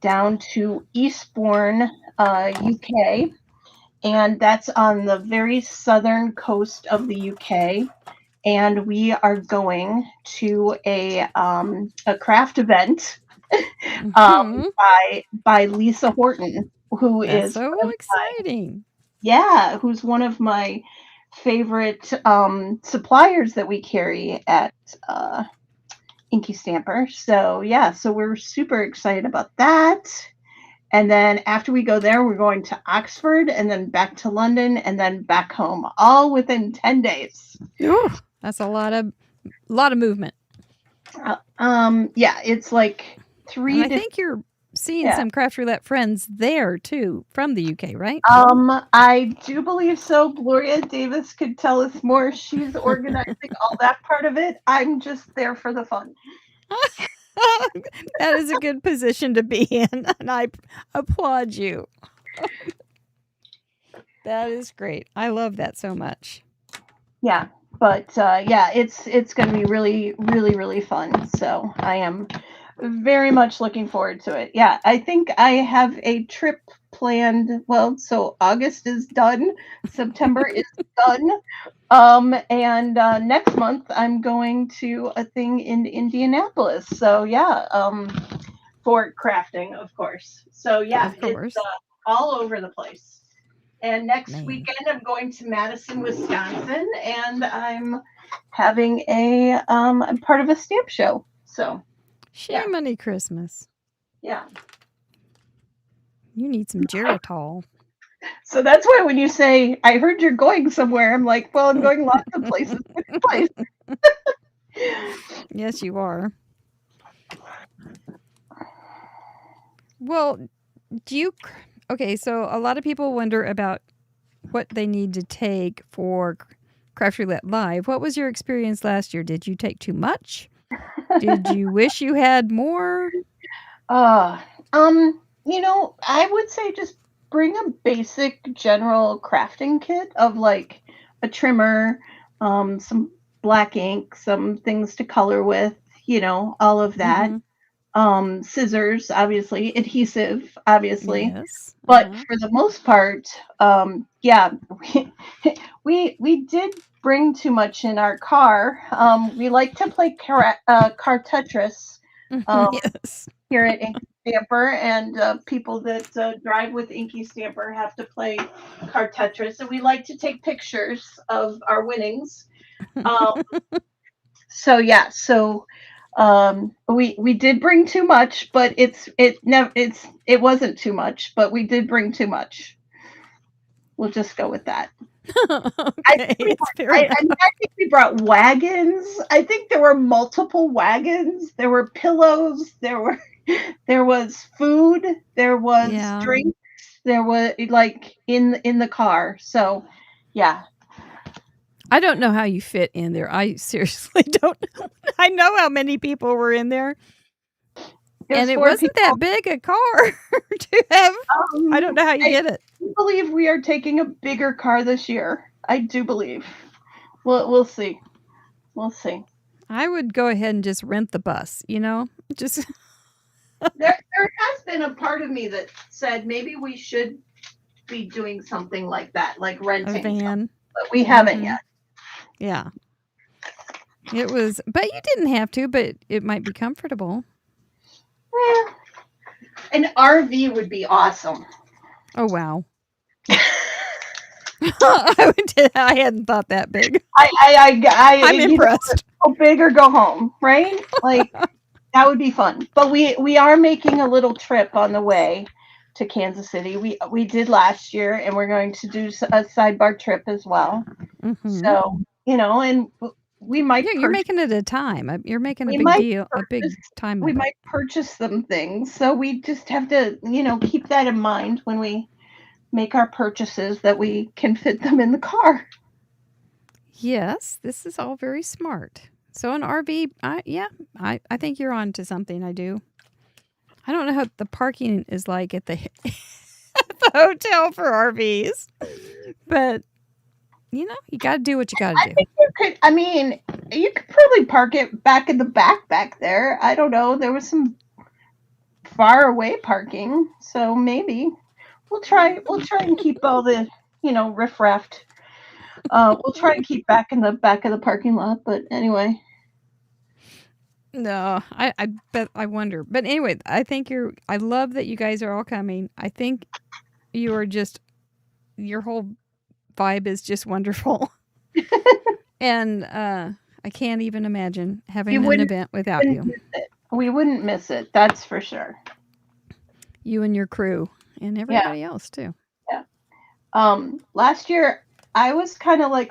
down to Eastbourne, UK, and that's on the very southern coast of the UK. And we are going to a craft event Hmm. by Lisa Horton, who That's is so one of exciting. who's one of my favorite suppliers that we carry at uh, Inky Stamper. So yeah, so we're super excited about that. And then after we go there, we're going to Oxford and then back to London and then back home, all within 10 days. Ooh, that's a lot of movement. Yeah, it's like And three I different. think you're seeing Yeah. some Craft Roulette friends there too from the UK, right? I do believe so. Gloria Davis could tell us more. She's organizing all that part of it. I'm just there for the fun. That is a good position to be in, and I applaud you. That is great. I love that so much. Yeah, but yeah, it's going to be really, really, really fun. So I am very much looking forward to it. Yeah, I think I have a trip planned. Well, so August is done, September is done. And next month I'm going to a thing in Indianapolis. So yeah, for crafting, of course. So yeah, Of it's course. all over the place. And next Man. weekend I'm going to Madison, Wisconsin, and I'm having I'm part of a stamp show. So yeah, Shiminy Christmas. yeah. You need some Geritol. So that's why when you say I heard you're going somewhere, I'm like, well, I'm going lots of places. Which place? Yes, you are. Well, do you. Okay, so a lot of people wonder about what they need to take for Craft Roulette Live. What was your experience last year? Did you take too much? Did you wish you had more? Uh, I would say just bring a basic general crafting kit of like a trimmer, some black ink, some things to color with, all of that. Mm-hmm. Scissors, obviously, adhesive, obviously. Yes. But Uh-huh. for the most part, yeah, we did bring too much in our car. We like to play car Tetris. Um, Yes. here at Inky Stamper, and people that drive with Inky Stamper have to play card Tetris, and we like to take pictures of our winnings. Um, so yeah, we did bring too much, but it wasn't too much, but we did bring too much. We'll just go with that. I Okay, think we it's fair I enough. mean, I think we brought wagons. I think there were multiple wagons. There were pillows. There was food. There was Yeah. drinks. There was like in the car. So, yeah. I don't know how you fit in there. I seriously don't know. I know how many people were in there, There's and it four wasn't people. that big a car to have. I don't know how you I did it. believe we are taking a bigger car this year. I do believe. We'll see. We'll see. I would go ahead and just rent the bus, just There has been a part of me that said maybe we should be doing something like that, like a renting something, van. but we haven't Mhm. yet. Yeah. It was, but you didn't have to, but it might be comfortable. Eh, an RV would be awesome. Oh, wow. I hadn't thought that big. I'm impressed. Go big or go home, right? Like that would be fun. But we are making a little trip on the way to Kansas City. We did last year, and we're going to do a sidebar trip as well. Mhm. So and we might Yeah, you're making it a time. You're making a we big might deal, a big time we of it. might purchase some things. So we just have to keep that in mind when we make our purchases, that we can fit them in the car. Yes, this is all very smart. So an RV, I think you're on to something. I do. I don't know how the parking is like at the, at the hotel for RVs, but you got to do what you got I to do. think you could. I mean, you could probably park it back in the back there. I don't know. There was some far away parking, so maybe we'll try. We'll try and keep all the riffraff. We'll try and keep back in the back of the parking lot. But anyway. No, I bet I wonder. But anyway, I love that you guys are all coming. I think you are just, your whole vibe is just wonderful. And I can't even imagine having an event without you. We wouldn't miss it. That's for sure. You and your crew and everybody else too. Yeah. Last year I was kind of like,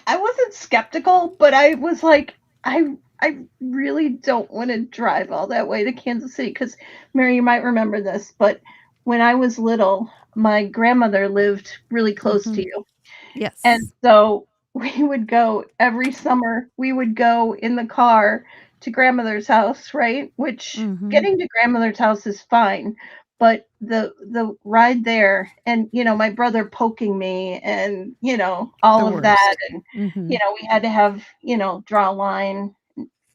I wasn't skeptical, but I was like, I really don't want to drive all that way to Kansas City because, Mary, you might remember this, but when I was little, my grandmother lived really close to you. Yes. And so we would go every summer. We would go in the car to grandmother's house, right? Which getting to grandmother's house is fine, but the ride there, and my brother poking me, and all of that, and we had to have draw a line,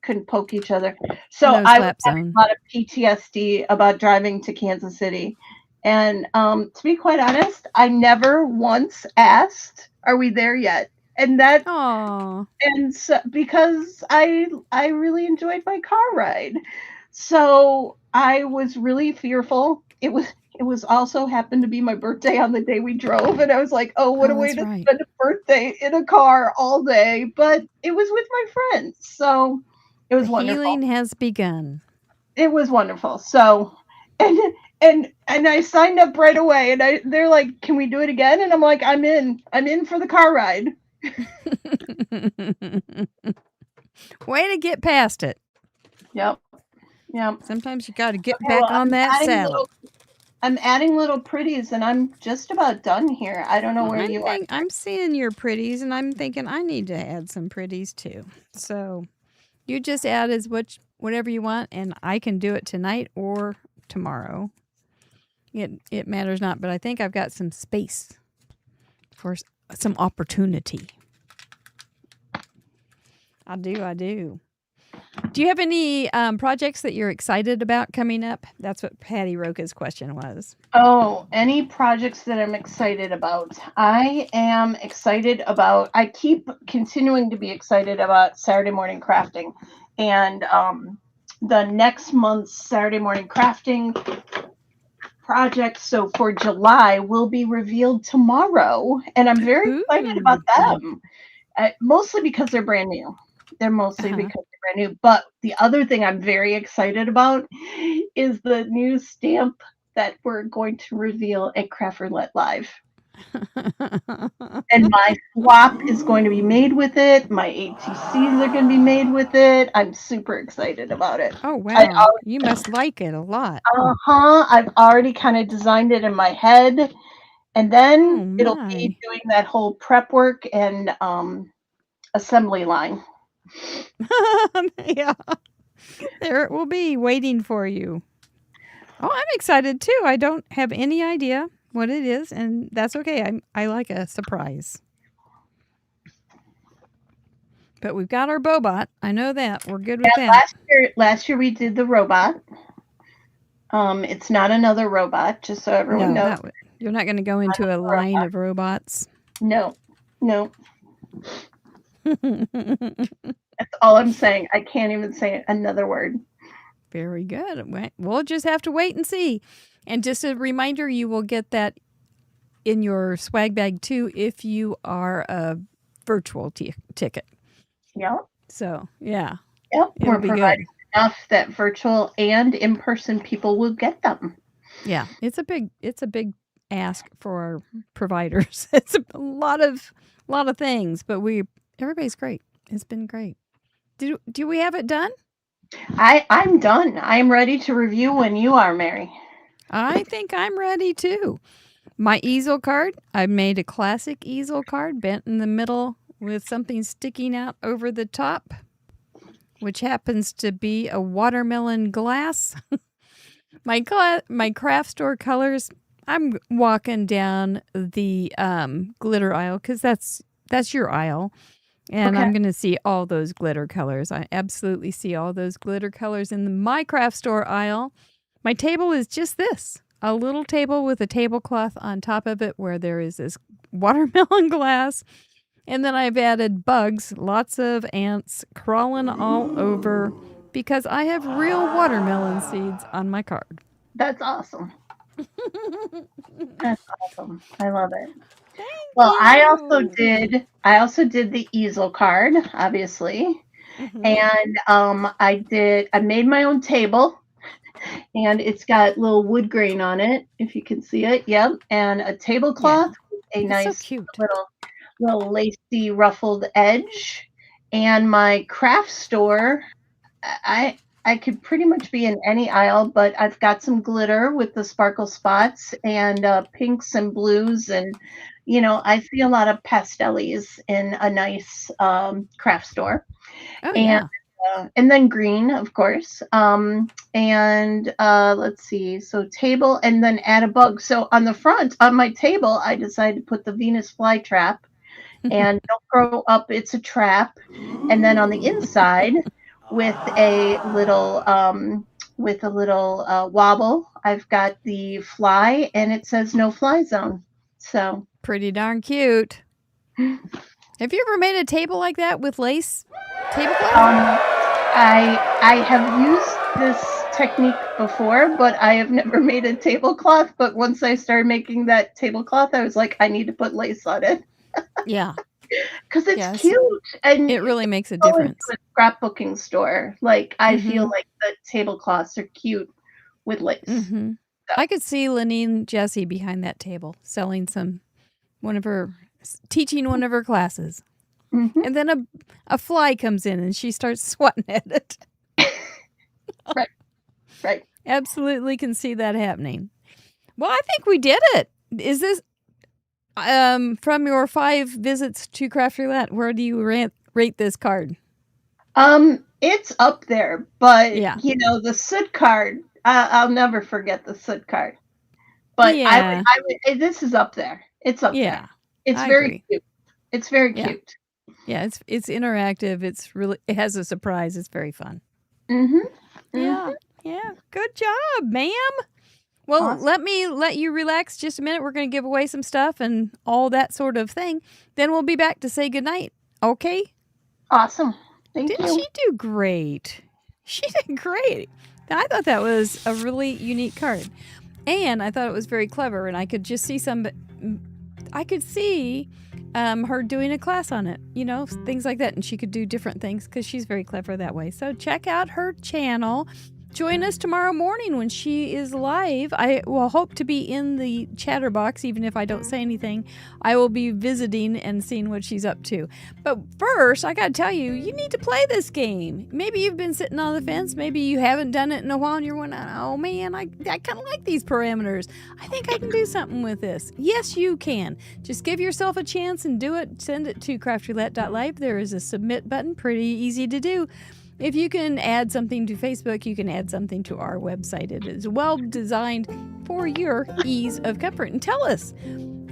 couldn't poke each other. So I was having a lot of PTSD about driving to Kansas City. And to be quite honest, I never once asked, "Are we there yet?" And that, and so, because I really enjoyed my car ride, so I was really fearful. It was also happened to be my birthday on the day we drove, and I was like, "Oh, what a way to spend a birthday in a car all day!" But it was with my friends, so it was wonderful. Healing has begun. It was wonderful. So, and I signed up right away, and they're like, "Can we do it again?" And I'm like, "I'm in for the car ride." Way to get past it. Yep. Sometimes you got to get back on that saddle. I'm adding little pretties, and I'm just about done here. I don't know where you are. I'm seeing your pretties, and I'm thinking I need to add some pretties too. So you just add whatever you want, and I can do it tonight or tomorrow. It matters not, but I think I've got some space for some opportunity. I do. Do you have any projects that you're excited about coming up? That's what Patty Roca's question was. Oh, any projects that I'm excited about? I am excited about, I keep continuing to be excited about Saturday morning crafting. And the next month's Saturday morning crafting project, so for July, will be revealed tomorrow. And I'm very excited about them, mostly because they're brand new. They're mostly because they're brand new. But the other thing I'm very excited about is the new stamp that we're going to reveal at Craft Roulette Live. And my swap is going to be made with it. My ATCs are going to be made with it. I'm super excited about it. Oh, wow. You must like it a lot. I've already kind of designed it in my head. And then it'll be doing that whole prep work and assembly line. Yeah. There it will be waiting for you. Oh, I'm excited too. I don't have any idea what it is, and that's okay. I like a surprise. But we've got our Bobot. I know that. We're good with that. Last year we did the robot. It's not another robot, just so everyone knows. You're not going to go into a line of robots. No. That's all I'm saying. I can't even say another word. Very good. We'll just have to wait and see. And just a reminder, you will get that in your swag bag too if you are a virtual ticket. Yeah. So, yeah. Yep. We're providing enough that virtual and in-person people will get them. Yeah. It's a big ask for our providers. It's a lot of things, but everybody's great. It's been great. Do we have it done? I'm done. I'm ready to review when you are, Mary. I think I'm ready too. My easel card, I made a classic easel card, bent in the middle with something sticking out over the top, which happens to be a watermelon glass. My craft store colors, I'm walking down the glitter aisle because that's your aisle. And Okay. I'm going to see all those glitter colors. I absolutely see all those glitter colors in my craft store aisle. My table is just this, a little table with a tablecloth on top of it where there is this watermelon glass. And then I've added bugs, lots of ants crawling all over because I have real watermelon seeds on my card. That's awesome. That's awesome. I love it. Thank Well, I you. also did the easel card, obviously. Mhm. And I made my own table, and it's got little wood grain on it, if you can see it. Yep. And a tablecloth with a That's so nice cute. little lacy ruffled edge. And my craft store, I could pretty much be in any aisle, but I've got some glitter with the sparkle spots and pinks and blues, and I see a lot of pastellis in a nice craft store, Oh, and yeah. and then green, of course. And let's see, so table, and then add a bug. So on the front, on my table, I decided to put the Venus flytrap, and don't grow up, it's a trap. And then on the inside, with a little wobble, I've got the fly, and it says no fly zone. So Pretty darn cute. Have you ever made a table like that with lace tablecloth? I have used this technique before, but I have never made a tablecloth. But once I started making that tablecloth, I was like, I need to put lace on it Yeah. because it's Yes. cute, and It really makes a go into difference. a scrapbooking store. Like, I feel Mhm. like the tablecloths are cute with lace. Mhm. I could see Lenine Jessie behind that table selling teaching one of her classes. Mhm. And then a fly comes in and she starts swatting at it. Right. Absolutely can see that happening. Well, I think we did it. Is this from your 5 visits to Craft Roulette, where do you rate this card? It's up there, but Yeah. the soot card, I'll never forget the soot card. But Yeah. this is up there. It's up there. Yeah. It's I very agree. cute. It's very Yeah. cute. Yeah, it's interactive. It has a surprise. It's very fun. Mm-hmm. Yeah. Yeah. Good job, ma'am. Well, Awesome. let you relax just a minute. We're going to give away some stuff and all that sort of thing. Then we'll be back to say goodnight. Okay? Awesome. Thank Didn't you. she do great? She did great. I thought that was a really unique card. And I thought it was very clever, and I could just see her doing a class on it, things like that. And she could do different things because she's very clever that way. So check out her channel. Join us tomorrow morning when she is live. I will hope to be in the chatter box, even if I don't say anything. I will be visiting and seeing what she's up to. But first, I got to tell you, you need to play this game. Maybe you've been sitting on the fence. Maybe you haven't done it in a while and you're wondering, oh man, I kind of like these parameters. I think I can do something with this. Yes, you can. Just give yourself a chance and do it. Send it to craftroulette.live. There is a submit button, pretty easy to do. If you can add something to Facebook, you can add something to our website. It is well designed for your ease of comfort. And tell us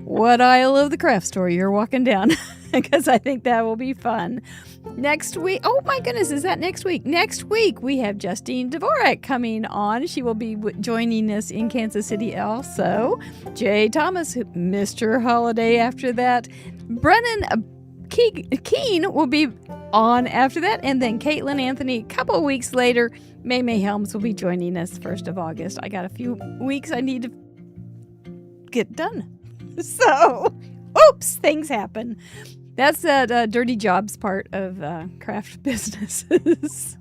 what aisle of the craft store you're walking down, because I think that will be fun. Next week, oh my goodness, is that next week? Next week, we have Justine Dvorak coming on. She will be joining us in Kansas City also. Jay Thomas, Mr. Holiday after that. Brennan Keen will be on after that, and then Caitlin Anthony a couple of weeks later. May Helms will be joining us 1st of August. I got a few weeks I need to get done. So, oops, things happen. That's that dirty jobs part of craft businesses.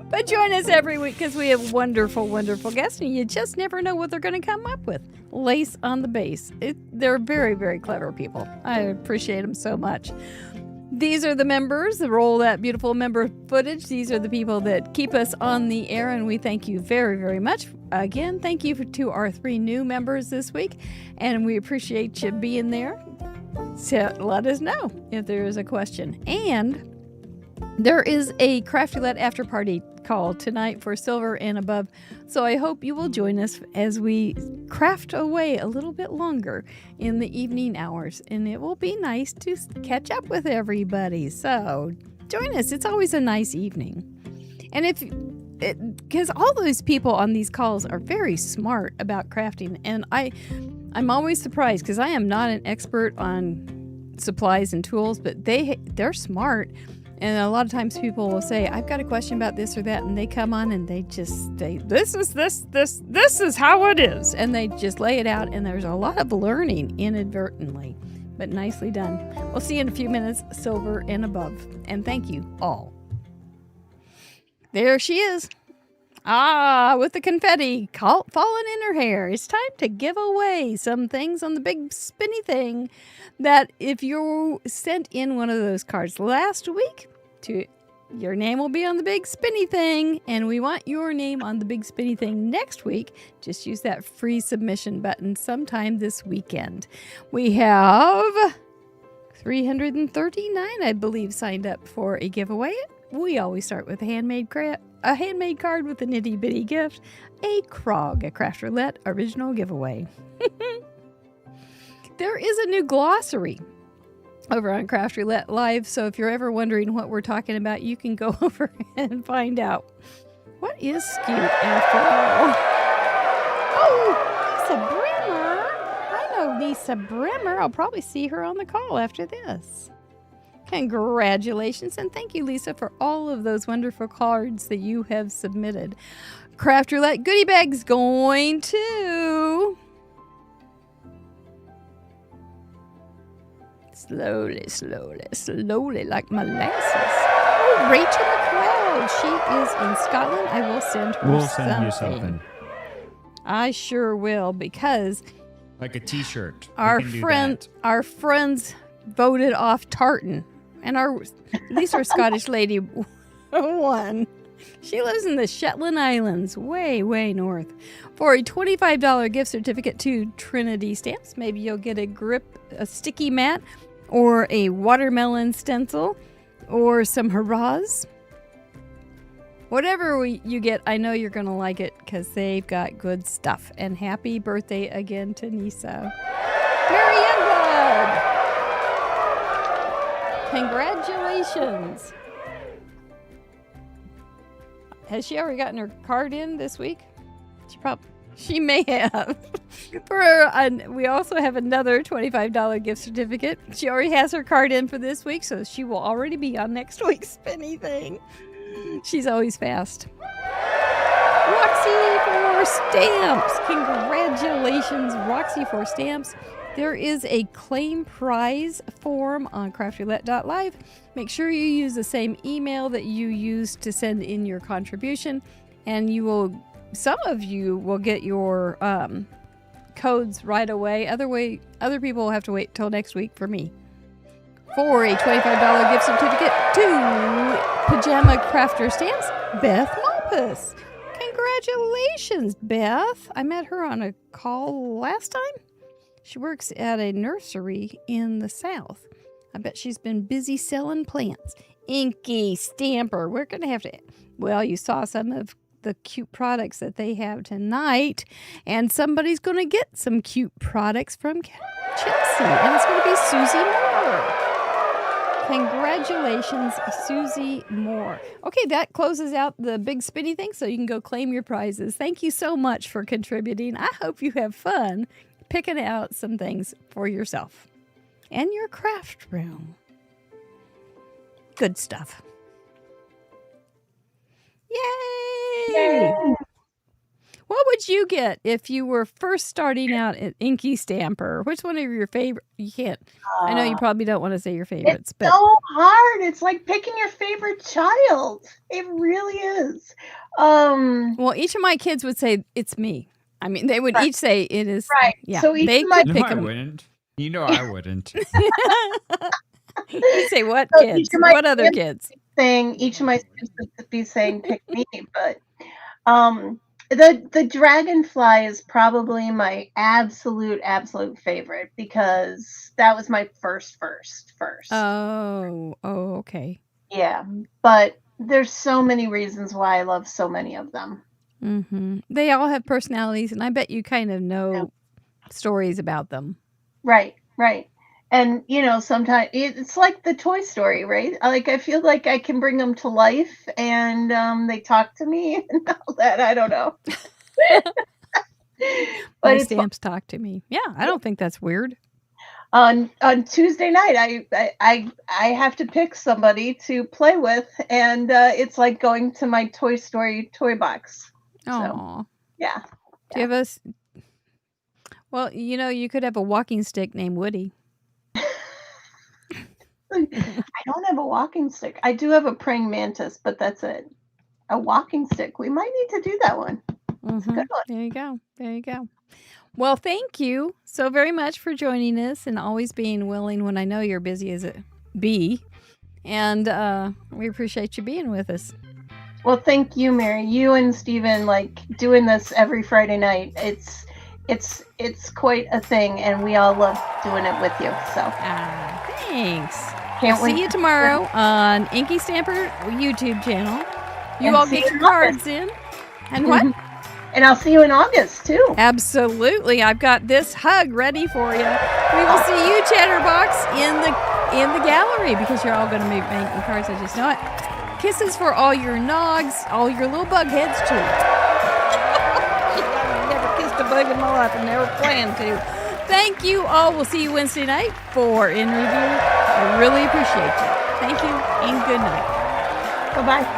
But join us every week because we have wonderful, wonderful guests, and you just never know what they're going to come up with. Lace on the base. They're very, very clever people. I appreciate them so much. These are the members. Roll that beautiful member footage. These are the people that keep us on the air, and we thank you very, very much. Again, thank you to our 3 new members this week, and we appreciate you being there. So let us know if there is a question. And there is a Craft Roulette after party call tonight for silver and above. So I hope you will join us as we craft away a little bit longer in the evening hours. And it will be nice to catch up with everybody. So join us. It's always a nice evening. And because all those people on these calls are very smart about crafting. And I'm always surprised because I am not an expert on supplies and tools, but they're smart. And a lot of times people will say, I've got a question about this or that, and they come on and they just say, this is how it is. And they just lay it out, and there's a lot of learning inadvertently, but nicely done. We'll see you in a few minutes, silver and above. And thank you all. There she is. With the confetti falling in her hair. It's time to give away some things on the big spinny thing that if you sent in one of those cards last week, your name will be on the big spinny thing, and we want your name on the big spinny thing next week. Just use that free submission button sometime this weekend. We have 339, I believe, signed up for a giveaway. We always start with a handmade card with a nitty-bitty gift, a Krog, a Craft Roulette original giveaway. There is a new glossary over on Craft Roulette Live, so if you're ever wondering what we're talking about, you can go over and find out. What is Scoot after all? Oh, Lisa Bremer. I know Lisa Bremer. I'll probably see her on the call after this. Congratulations, and thank you, Lisa, for all of those wonderful cards that you have submitted. Craft Roulette goodie bags going to... Slowly, like molasses. Oh, Rachel McLeod. She is in Scotland. I will send her We'll send you something. I sure will, because... Like a t-shirt. Our friends voted off tartan. And at least our Scottish lady won. She lives in the Shetland Islands, way, way north. For a $25 gift certificate to Trinity Stamps, maybe you'll get a sticky mat, or a watermelon stencil, or some hurrahs. Whatever you get, I know you're going to like it because they've got good stuff. And happy birthday again to Nisa. Mary Youngblood! Congratulations. Has she already gotten her card in this week? She may have. We also have another $25 gift certificate. She already has her card in for this week, so she will already be on next week's spinny thing. She's always fast. Roxy for stamps. Congratulations, Roxy for stamps. There is a claim prize form on craftroulette.live. Make sure you use the same email that you used to send in your contribution, and some of you will get your codes right away. Other people will have to wait till next week for me. For a $25 gift certificate to Pajama Crafter Stamps, Beth Malpus. Congratulations, Beth. I met her on a call last time. She works at a nursery in the South. I bet she's been busy selling plants. Inky Stamper. We're going to have to... Well, you saw some of the cute products that they have tonight. And somebody's going to get some cute products from Chelsea. And it's going to be Susie Moore. Congratulations, Susie Moore. Okay, that closes out the big spinny thing, so you can go claim your prizes. Thank you so much for contributing. I hope you have fun picking out some things for yourself and your craft room. Good stuff. Yay! Yay! What would you get if you were first starting out at Inky Stamper? Which one of your favorite? You can't. I know you probably don't want to say your favorites, but so hard. It's like picking your favorite child. It really is. Well, each of my kids would say it's me. I mean, they would each say it is. Right. Yeah. So they could pick them. I wouldn't. You know I wouldn't. You say what kids? What other kids? Each of my kids would be saying pick me, but The dragonfly is probably my absolute favorite because that was my first. Oh, okay. Yeah, but there's so many reasons why I love so many of them. They all have personalities, and I bet you kind of know stories about them. Right. And sometimes it's like the Toy Story, right? Like I feel like I can bring them to life, and they talk to me and all that. I don't know. My But stamps talk to me. Yeah, I don't think that's weird. on Tuesday night, I have to pick somebody to play with, and it's like going to my Toy Story toy box. Oh, Yeah. do you have a? Well, you could have a walking stick named Woody. I don't have a walking stick. I do have a praying mantis, but that's it. A walking stick. We might need to do that one. It's a good one. There you go. Well, thank you so very much for joining us and always being willing when I know you're busy as a bee. And we appreciate you being with us. Well, thank you, Mary. You and Stephen, like doing this every Friday night. It's quite a thing, and we all love doing it with you. So thanks. Can't wait see you tomorrow on Inky Stamper YouTube channel. You And all see get you your in August. cards in. And what? And I'll see you in August too. Absolutely. I've got this hug ready for you. We will see you, Chatterbox, in the gallery because you're all going to be making cards. I just know it. Kisses for all your nogs, all your little bug heads too. I've never kissed a bug in my life and never plan to. Thank you all. We'll see you Wednesday night for In Review. I really appreciate you. Thank you and good night. Bye-bye.